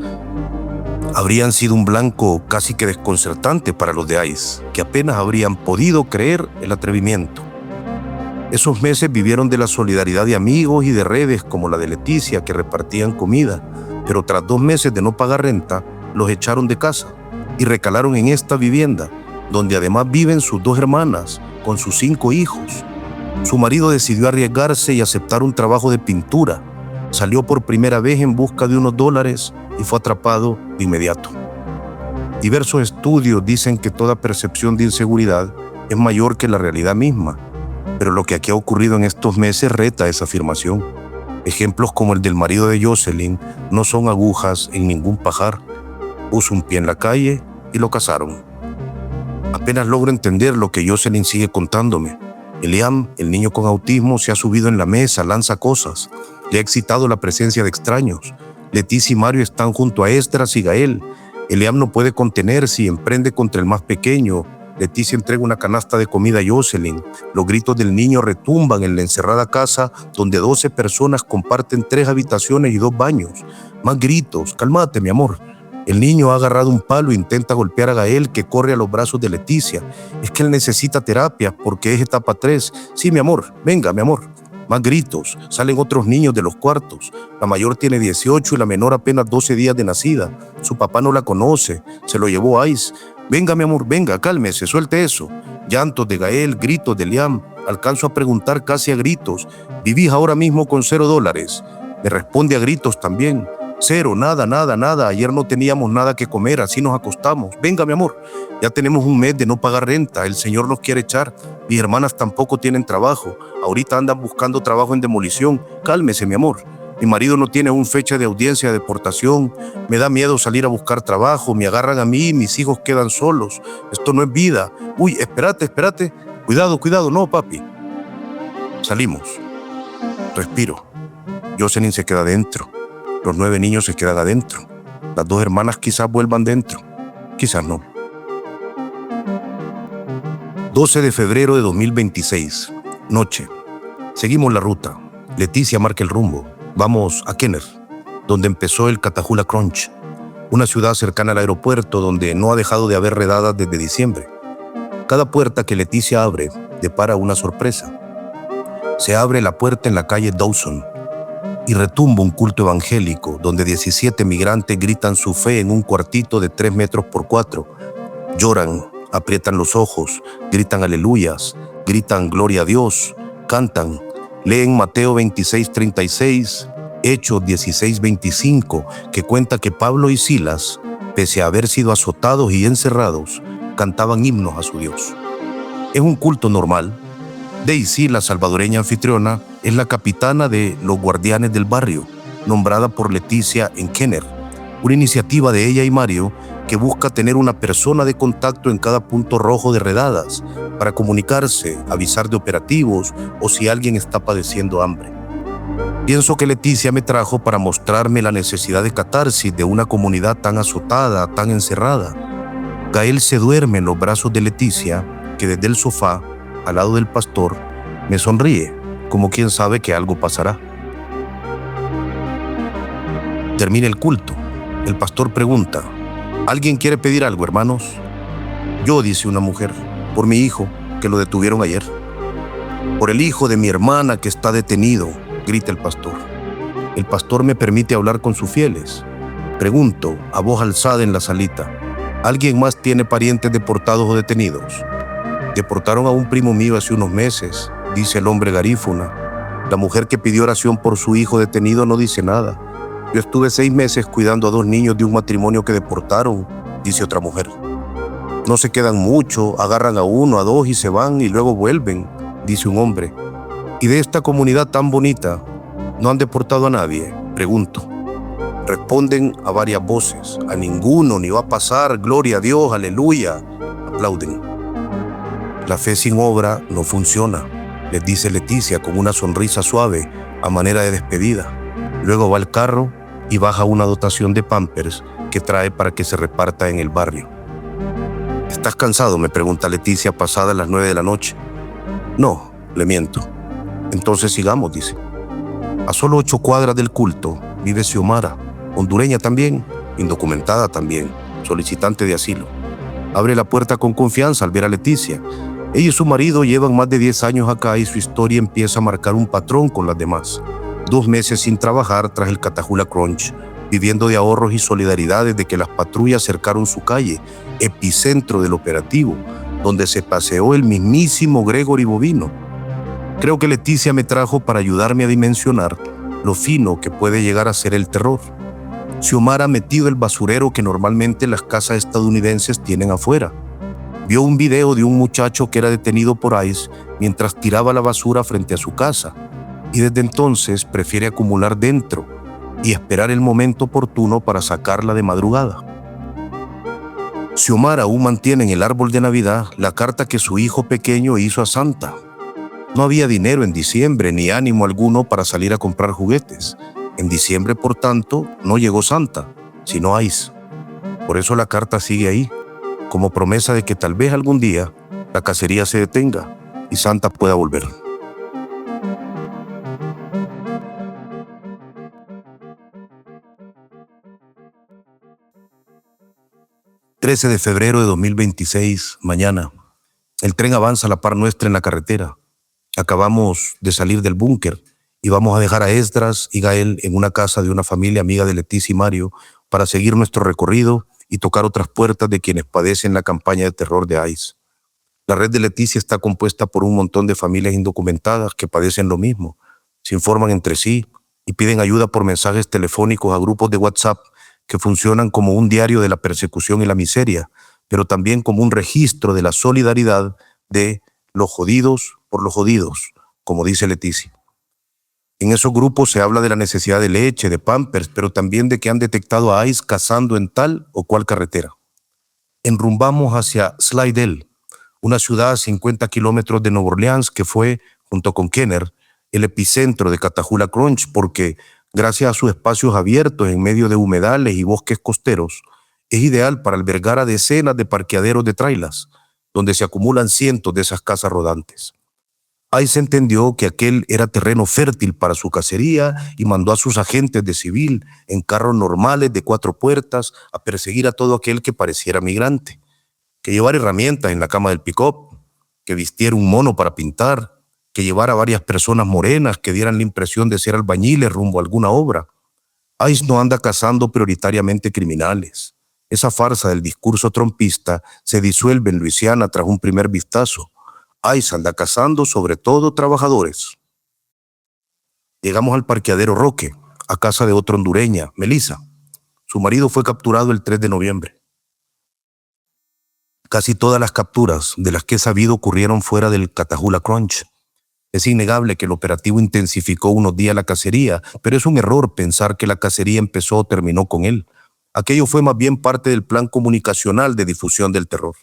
Habrían sido un blanco casi que desconcertante para los de ICE, que apenas habrían podido creer el atrevimiento. Esos meses vivieron de la solidaridad de amigos y de redes como la de Leticia, que repartían comida, pero tras 2 meses de no pagar renta, los echaron de casa y recalaron en esta vivienda, donde además viven sus 2 hermanas, con sus 5 hijos. Su marido decidió arriesgarse y aceptar un trabajo de pintura. Salió por primera vez en busca de unos $, y fue atrapado de inmediato. Diversos estudios dicen que toda percepción de inseguridad es mayor que la realidad misma, pero lo que aquí ha ocurrido en estos meses reta esa afirmación. Ejemplos como el del marido de Jocelyn no son agujas en ningún pajar. Puso un pie en la calle y lo cazaron. Apenas logro entender lo que Jocelyn sigue contándome. Eliam, el niño con autismo, se ha subido en la mesa, lanza cosas. Le ha excitado la presencia de extraños. Leticia y Mario están junto a Esdras y Gael. Eliam no puede contenerse y emprende contra el más pequeño. Leticia entrega una canasta de comida a Jocelyn. Los gritos del niño retumban en la encerrada casa donde 12 personas comparten 3 habitaciones y 2 baños. Más gritos. Cálmate, mi amor. El niño ha agarrado un palo e intenta golpear a Gael, que corre a los brazos de Leticia. Es que él necesita terapia porque es etapa 3. Sí, mi amor. Venga, mi amor. Más gritos. Salen otros niños de los cuartos. La mayor tiene 18 y la menor apenas 12 días de nacida. Su papá no la conoce. Se lo llevó a ICE. Venga, mi amor, venga, cálmese, suelte eso. Llantos de Gael, gritos de Eliam. Alcanzo a preguntar casi a gritos. ¿Vivís ahora mismo con $0? Me responde a gritos también. Cero, nada. Ayer no teníamos nada que comer, así nos acostamos. Venga, mi amor, ya tenemos un mes de no pagar renta, el señor nos quiere echar. Mis hermanas tampoco tienen trabajo, ahorita andan buscando trabajo en demolición. Cálmese, mi amor. Mi marido no tiene aún fecha de audiencia de deportación. Me da miedo salir a buscar trabajo, me agarran a mí y mis hijos quedan solos. Esto no es vida. Uy, espérate. Cuidado, no, papi. Salimos. Respiro. Jocelyn se queda adentro. Los 9 niños se quedan adentro. Las 2 hermanas quizás vuelvan dentro. Quizás no. 12 de febrero de 2026. Noche. Seguimos la ruta. Leticia marca el rumbo. Vamos a Kenner, donde empezó el Catahoula Crunch, una ciudad cercana al aeropuerto donde no ha dejado de haber redadas desde diciembre. Cada puerta que Leticia abre depara una sorpresa. Se abre la puerta en la calle Dawson y retumba un culto evangélico donde 17 migrantes gritan su fe en un cuartito de 3 metros por 4. Lloran, aprietan los ojos, gritan aleluyas, gritan gloria a Dios, cantan, leen Mateo 26:36, Hechos 16:25, que cuenta que Pablo y Silas, pese a haber sido azotados y encerrados, cantaban himnos a su Dios. Es un culto normal. Daisy, la salvadoreña anfitriona, es la capitana de los guardianes del barrio, nombrada por Leticia en Kenner, una iniciativa de ella y Mario que busca tener una persona de contacto en cada punto rojo de redadas para comunicarse, avisar de operativos o si alguien está padeciendo hambre. Pienso que Leticia me trajo para mostrarme la necesidad de catarsis de una comunidad tan azotada, tan encerrada. Gael se duerme en los brazos de Leticia, que desde el sofá, al lado del pastor, me sonríe, como quien sabe que algo pasará. Termina el culto. El pastor pregunta: ¿alguien quiere pedir algo, hermanos? Yo, dice una mujer, por mi hijo, que lo detuvieron ayer. Por el hijo de mi hermana que está detenido, grita el pastor. El pastor me permite hablar con sus fieles. Pregunto, a voz alzada en la salita: ¿alguien más tiene parientes deportados o detenidos? Deportaron a un primo mío hace unos meses, dice el hombre garífuna. La mujer que pidió oración por su hijo detenido no dice nada. Yo estuve 6 meses cuidando a 2 niños de un matrimonio que deportaron, dice otra mujer. No se quedan mucho, agarran a 1, a 2 y se van y luego vuelven, dice un hombre. ¿Y de esta comunidad tan bonita no han deportado a nadie? Pregunto. Responden a varias voces: a ninguno, ni va a pasar, gloria a Dios, aleluya. Aplauden. La fe sin obra no funciona, les dice Leticia con una sonrisa suave a manera de despedida. Luego va al carro y baja una dotación de Pampers que trae para que se reparta en el barrio. ¿Estás cansado?, me pregunta Leticia pasadas las 9 de la noche. No, le miento. Entonces sigamos, dice. A solo 8 cuadras del culto vive Xiomara, hondureña también, indocumentada también, solicitante de asilo. Abre la puerta con confianza al ver a Leticia. Ella y su marido llevan más de 10 años acá y su historia empieza a marcar un patrón con las demás. 2 meses sin trabajar tras el Catahoula Crunch, viviendo de ahorros y solidaridad desde que las patrullas cercaron su calle, epicentro del operativo, donde se paseó el mismísimo Gregory Bovino. Creo que Leticia me trajo para ayudarme a dimensionar lo fino que puede llegar a ser el terror. Xiomara ha metido el basurero que normalmente las casas estadounidenses tienen afuera. Vio un video de un muchacho que era detenido por ICE mientras tiraba la basura frente a su casa, y desde entonces prefiere acumular dentro y esperar el momento oportuno para sacarla de madrugada. Xiomara aún mantiene en el árbol de Navidad la carta que su hijo pequeño hizo a Santa. No había dinero en diciembre ni ánimo alguno para salir a comprar juguetes. En diciembre, por tanto, no llegó Santa, sino ICE. Por eso la carta sigue ahí, como promesa de que tal vez algún día la cacería se detenga y Santa pueda volver. ...13 de febrero de 2026, mañana. El tren avanza a la par nuestra en la carretera. Acabamos de salir del búnker y vamos a dejar a Esdras y Gael en una casa de una familia amiga de Leticia y Mario para seguir nuestro recorrido y tocar otras puertas de quienes padecen la campaña de terror de ICE. La red de Leticia está compuesta por un montón de familias indocumentadas que padecen lo mismo, se informan entre sí y piden ayuda por mensajes telefónicos a grupos de WhatsApp que funcionan como un diario de la persecución y la miseria, pero también como un registro de la solidaridad de los jodidos por los jodidos, como dice Leticia. En esos grupos se habla de la necesidad de leche, de pampers, pero también de que han detectado a ICE cazando en tal o cual carretera. Enrumbamos hacia Slidell, una ciudad a 50 kilómetros de Nueva Orleans que fue, junto con Kenner, el epicentro de Catahoula Crunch porque, gracias a sus espacios abiertos en medio de humedales y bosques costeros, es ideal para albergar a decenas de parqueaderos de trailers, donde se acumulan cientos de esas casas rodantes. ICE entendió que aquel era terreno fértil para su cacería y mandó a sus agentes de civil en carros normales de 4 puertas a perseguir a todo aquel que pareciera migrante, que llevara herramientas en la cama del pick-up, que vistiera un mono para pintar, que llevara varias personas morenas que dieran la impresión de ser albañiles rumbo a alguna obra. ICE no anda cazando prioritariamente criminales. Esa farsa del discurso trompista se disuelve en Luisiana tras un primer vistazo. ICE anda cazando sobre todo trabajadores. Llegamos al parqueadero Roque, a casa de otra hondureña, Melissa. Su marido fue capturado el 3 de noviembre. Casi todas las capturas de las que he sabido ocurrieron fuera del Catahoula Crunch. Es innegable que el operativo intensificó unos días la cacería, pero es un error pensar que la cacería empezó o terminó con él. Aquello fue más bien parte del plan comunicacional de difusión del terror.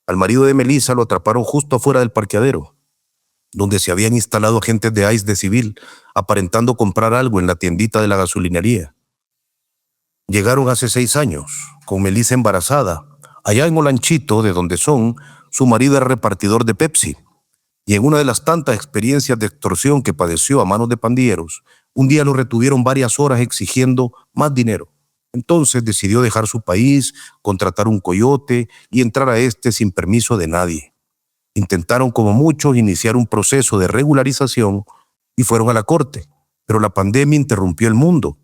Al marido de Melissa lo atraparon justo afuera del parqueadero, donde se habían instalado agentes de ICE de civil, aparentando comprar algo en la tiendita de la gasolinería. Llegaron hace 6 años, con Melissa embarazada. Allá en Olanchito, de donde son, su marido era repartidor de Pepsi. Y en una de las tantas experiencias de extorsión que padeció a manos de pandilleros, un día lo retuvieron varias horas exigiendo más dinero. Entonces decidió dejar su país, contratar un coyote y entrar a este sin permiso de nadie. Intentaron como muchos iniciar un proceso de regularización y fueron a la corte, pero la pandemia interrumpió el mundo.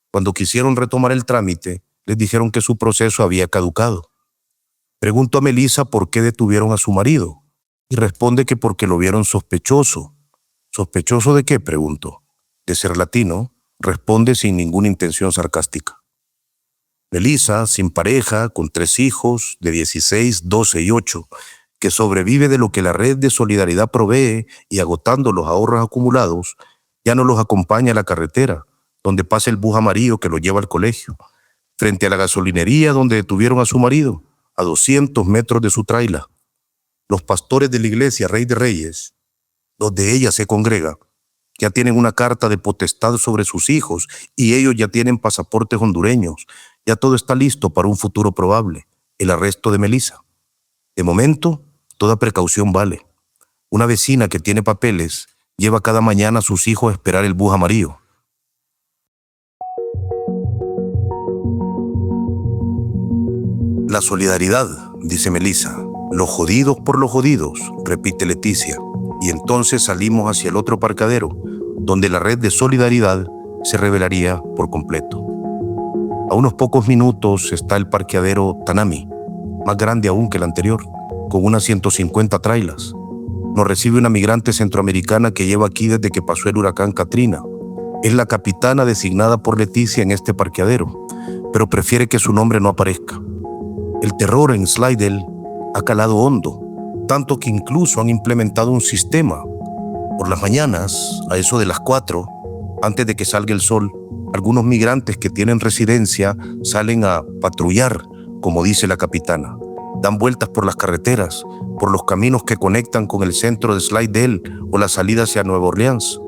Cuando quisieron retomar el trámite, les dijeron que su proceso había caducado. Pregunto a Melissa por qué detuvieron a su marido y responde que porque lo vieron sospechoso. ¿Sospechoso de qué?, pregunto. De ser latino, responde sin ninguna intención sarcástica. Melissa, sin pareja, con 3 hijos de 16, 12 y 8, que sobrevive de lo que la red de solidaridad provee y agotando los ahorros acumulados, ya no los acompaña a la carretera, donde pasa el bus amarillo que lo lleva al colegio, frente a la gasolinería donde detuvieron a su marido, a 200 metros de su traila. Los pastores de la iglesia Rey de Reyes, donde ella se congrega, ya tienen una carta de potestad sobre sus hijos y ellos ya tienen pasaportes hondureños. Ya todo está listo para un futuro probable, el arresto de Melissa. De momento, toda precaución vale. Una vecina que tiene papeles lleva cada mañana a sus hijos a esperar el bus amarillo. La solidaridad, dice Melissa. Los jodidos por los jodidos, repite Leticia. Y entonces salimos hacia el otro parqueadero, donde la red de solidaridad se revelaría por completo. A unos pocos minutos está el parqueadero Tanami, más grande aún que el anterior, con unas 150 trailers. Nos recibe una migrante centroamericana que lleva aquí desde que pasó el huracán Katrina. Es la capitana designada por Leticia en este parqueadero, pero prefiere que su nombre no aparezca. El terror en Slidell ha calado hondo, tanto que incluso han implementado un sistema. Por las mañanas, a eso de las 4, antes de que salga el sol, algunos migrantes que tienen residencia salen a patrullar, como dice la capitana. Dan vueltas por las carreteras, por los caminos que conectan con el centro de Slidell o la salida hacia Nueva Orleans.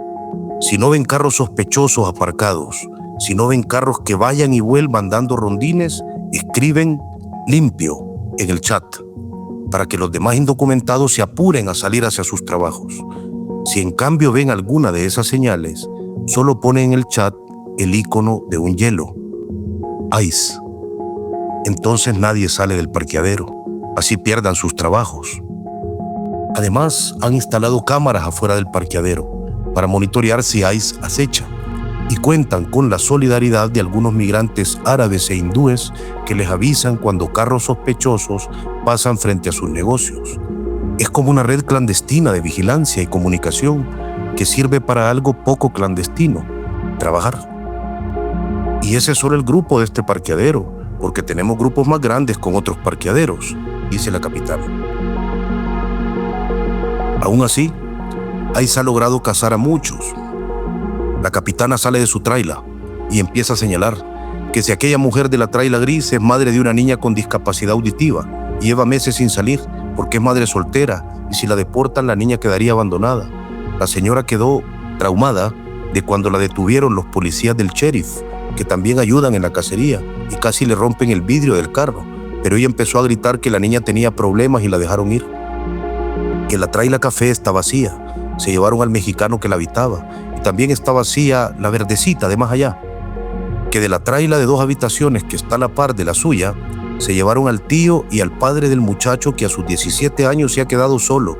Si no ven carros sospechosos aparcados, si no ven carros que vayan y vuelvan dando rondines, escriben limpio en el chat, para que los demás indocumentados se apuren a salir hacia sus trabajos. Si en cambio ven alguna de esas señales, solo ponen en el chat el icono de un hielo, ICE. Entonces nadie sale del parqueadero, así pierdan sus trabajos. Además, han instalado cámaras afuera del parqueadero para monitorear si ICE acecha y cuentan con la solidaridad de algunos migrantes árabes e hindúes que les avisan cuando carros sospechosos pasan frente a sus negocios. Es como una red clandestina de vigilancia y comunicación que sirve para algo poco clandestino, trabajar. Y ese es solo el grupo de este parqueadero, porque tenemos grupos más grandes con otros parqueaderos, dice la capitana. Aún así, Ais ha logrado cazar a muchos. La capitana sale de su traila y empieza a señalar que si aquella mujer de la traila gris es madre de una niña con discapacidad auditiva y lleva meses sin salir porque es madre soltera, y si la deportan la niña quedaría abandonada. La señora quedó traumada de cuando la detuvieron los policías del sheriff, que también ayudan en la cacería, y casi le rompen el vidrio del carro, pero ella empezó a gritar que la niña tenía problemas y la dejaron ir. Que la traila café está vacía, se llevaron al mexicano que la habitaba, y también está vacía la verdecita de más allá. Que de la traila de 2 habitaciones que está a la par de la suya, se llevaron al tío y al padre del muchacho que a sus 17 años se ha quedado solo,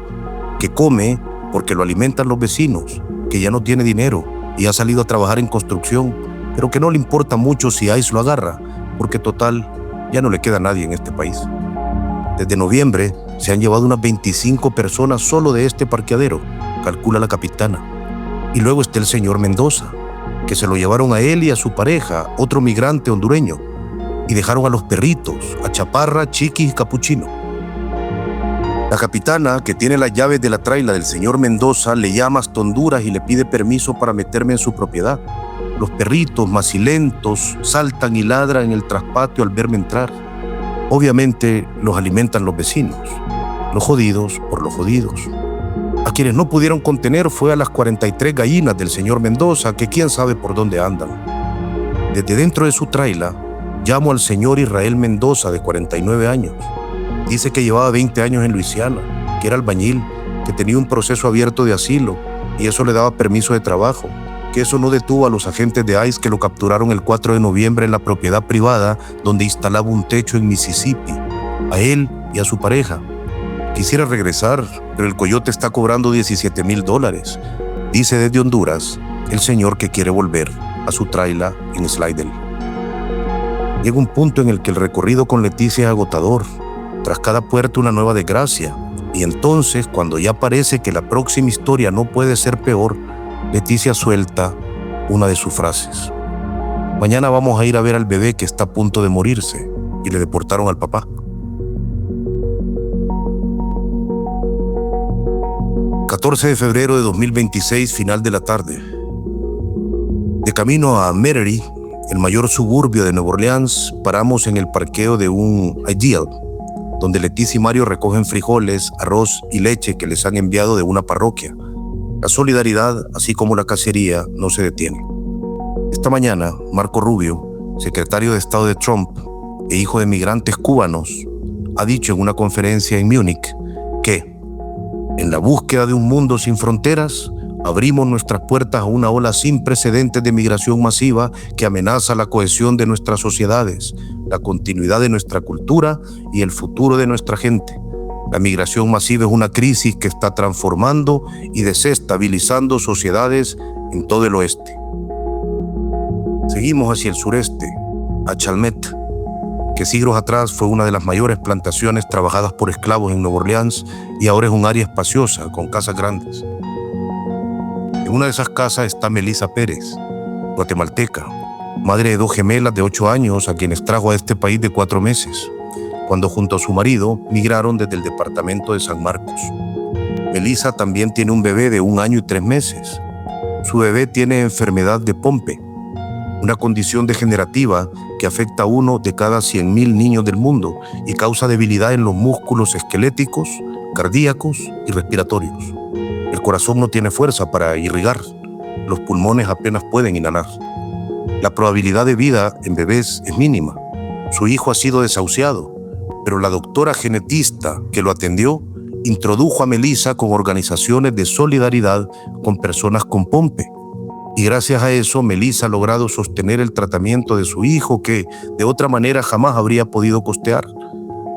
que come porque lo alimentan los vecinos, que ya no tiene dinero y ha salido a trabajar en construcción, pero que no le importa mucho si Ais lo agarra, porque total, ya no le queda nadie en este país. Desde noviembre se han llevado unas 25 personas solo de este parqueadero, calcula la capitana. Y luego está el señor Mendoza, que se lo llevaron a él y a su pareja, otro migrante hondureño, y dejaron a los perritos, a Chaparra, Chiqui y Capuchino. La capitana, que tiene las llaves de la traila del señor Mendoza, le llama hasta Honduras y le pide permiso para meterme en su propiedad. Los perritos macilentos saltan y ladran en el traspatio al verme entrar. Obviamente los alimentan los vecinos, los jodidos por los jodidos. A quienes no pudieron contener fue a las 43 gallinas del señor Mendoza, que quién sabe por dónde andan. Desde dentro de su traila, llamo al señor Israel Mendoza, de 49 años. Dice que llevaba 20 años en Luisiana, que era albañil, que tenía un proceso abierto de asilo y eso le daba permiso de trabajo, que eso no detuvo a los agentes de ICE que lo capturaron el 4 de noviembre en la propiedad privada donde instalaba un techo en Mississippi, a él y a su pareja. Quisiera regresar, pero el coyote está cobrando $17,000, dice desde Honduras el señor que quiere volver a su traila en Slidell. Llega un punto en el que el recorrido con Leticia es agotador. Tras cada puerta una nueva desgracia. Y entonces, cuando ya parece que la próxima historia no puede ser peor, Leticia suelta una de sus frases. Mañana vamos a ir a ver al bebé que está a punto de morirse y le deportaron al papá. ...14 de febrero de 2026, final de la tarde. De camino a Metairie, el mayor suburbio de Nueva Orleans, paramos en el parqueo de un Ideal, donde Leticia y Mario recogen frijoles, arroz y leche que les han enviado de una parroquia. La solidaridad, así como la cacería, no se detiene. Esta mañana, Marco Rubio, secretario de Estado de Trump e hijo de migrantes cubanos, ha dicho en una conferencia en Múnich que, en la búsqueda de un mundo sin fronteras, abrimos nuestras puertas a una ola sin precedentes de migración masiva que amenaza la cohesión de nuestras sociedades, la continuidad de nuestra cultura y el futuro de nuestra gente. La migración masiva es una crisis que está transformando y desestabilizando sociedades en todo el oeste. Seguimos hacia el sureste, a Chalmette, que siglos atrás fue una de las mayores plantaciones trabajadas por esclavos en Nueva Orleans y ahora es un área espaciosa con casas grandes. En una de esas casas está Melissa Pérez, guatemalteca, madre de 2 gemelas de 8 años a quienes trajo a este país de 4 meses, cuando junto a su marido migraron desde el departamento de San Marcos. Melissa también tiene un bebé de 1 año y 3 meses. Su bebé tiene enfermedad de Pompe, una condición degenerativa que afecta a 1 de cada 100,000 niños del mundo y causa debilidad en los músculos esqueléticos, cardíacos y respiratorios. El corazón no tiene fuerza para irrigar, los pulmones apenas pueden inhalar. La probabilidad de vida en bebés es mínima. Su hijo ha sido desahuciado, pero la doctora genetista que lo atendió introdujo a Melissa con organizaciones de solidaridad con personas con Pompe. Y gracias a eso, Melissa ha logrado sostener el tratamiento de su hijo que, de otra manera, jamás habría podido costear.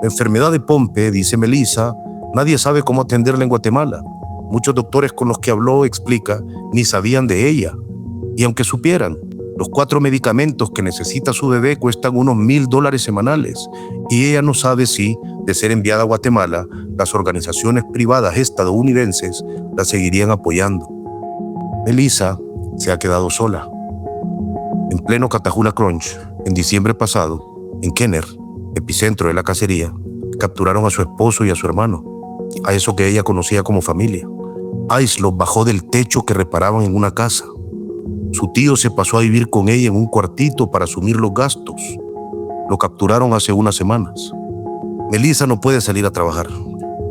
La enfermedad de Pompe, dice Melissa, nadie sabe cómo atenderla en Guatemala. Muchos doctores con los que habló, explica, ni sabían de ella. Y aunque supieran, los 4 medicamentos que necesita su bebé cuestan unos $1,000 semanales. Y ella no sabe si, de ser enviada a Guatemala, las organizaciones privadas estadounidenses la seguirían apoyando. Melissa se ha quedado sola. En pleno Catahoula Crunch, en diciembre pasado, en Kenner, epicentro de la cacería, capturaron a su esposo y a su hermano, a eso que ella conocía como familia. ICE los bajó del techo que reparaban en una casa. Su tío se pasó a vivir con ella en un cuartito para asumir los gastos. Lo capturaron hace unas semanas. Melissa no puede salir a trabajar.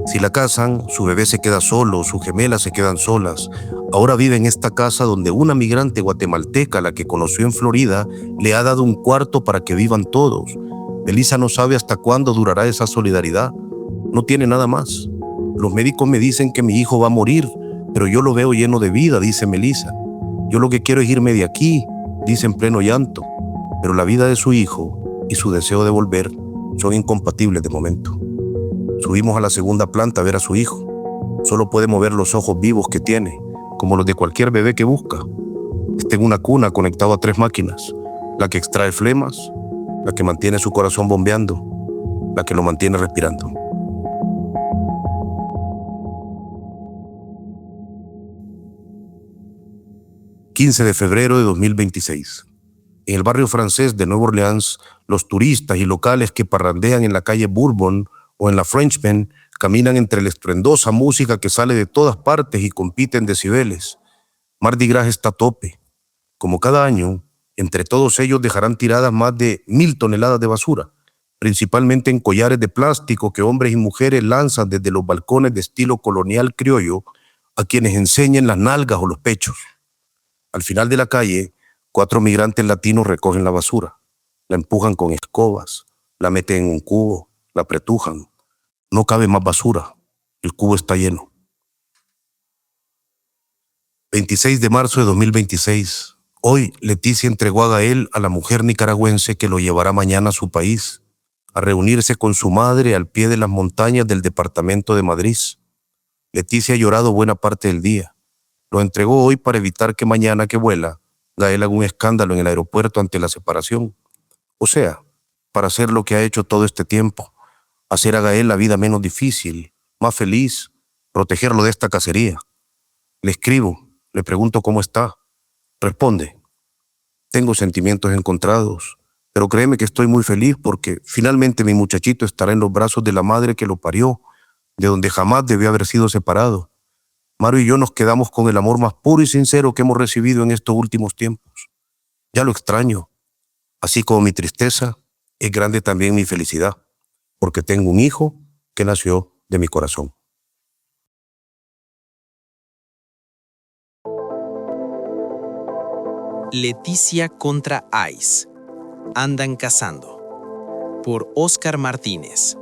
Si la casan, su bebé se queda solo, sus gemelas se quedan solas. Ahora vive en esta casa donde una migrante guatemalteca, la que conoció en Florida, le ha dado un cuarto para que vivan todos. Melissa no sabe hasta cuándo durará esa solidaridad. No tiene nada más. Los médicos me dicen que mi hijo va a morir, pero yo lo veo lleno de vida, dice Melissa. Yo lo que quiero es irme de aquí, dice en pleno llanto. Pero la vida de su hijo y su deseo de volver son incompatibles de momento. Subimos a la segunda planta a ver a su hijo. Solo puede mover los ojos vivos que tiene, como los de cualquier bebé que busca. Está en una cuna conectado a 3 máquinas. La que extrae flemas, la que mantiene su corazón bombeando, la que lo mantiene respirando. ...15 de febrero de 2026. En el barrio francés de Nueva Orleans, los turistas y locales que parrandean en la calle Bourbon o en la Frenchman caminan entre la estruendosa música que sale de todas partes y compite en decibeles. Mardi Gras está a tope. Como cada año, entre todos ellos dejarán tiradas más de 1,000 toneladas de basura, principalmente en collares de plástico que hombres y mujeres lanzan desde los balcones de estilo colonial criollo a quienes enseñen las nalgas o los pechos. Al final de la calle, 4 migrantes latinos recogen la basura, la empujan con escobas, la meten en un cubo, la apretujan. No cabe más basura, el cubo está lleno. 26 de marzo de 2026. Hoy, Leticia entregó a Gael a la mujer nicaragüense que lo llevará mañana a su país, a reunirse con su madre al pie de las montañas del departamento de Madrid. Leticia ha llorado buena parte del día. Lo entregó hoy para evitar que mañana que vuela, Gael haga un escándalo en el aeropuerto ante la separación. O sea, para hacer lo que ha hecho todo este tiempo, hacer a Gael la vida menos difícil, más feliz, protegerlo de esta cacería. Le escribo, le pregunto cómo está. Responde: tengo sentimientos encontrados, pero créeme que estoy muy feliz porque finalmente mi muchachito estará en los brazos de la madre que lo parió, de donde jamás debió haber sido separado. Maru y yo nos quedamos con el amor más puro y sincero que hemos recibido en estos últimos tiempos. Ya lo extraño. Así como mi tristeza, es grande también mi felicidad, porque tengo un hijo que nació de mi corazón. Leticia contra ICE. Andan cazando. Por Óscar Martínez.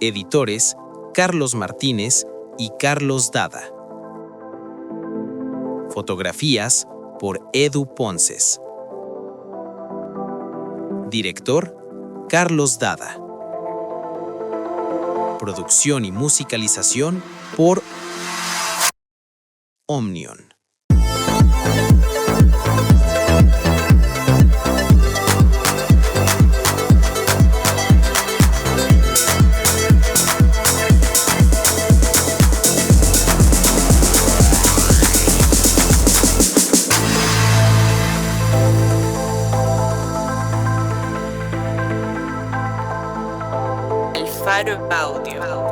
Editores: Carlos Martínez y Carlos Dada. Fotografías por Edu Ponces. Director: Carlos Dada. Producción y musicalización por Omnion. El Faro Audio.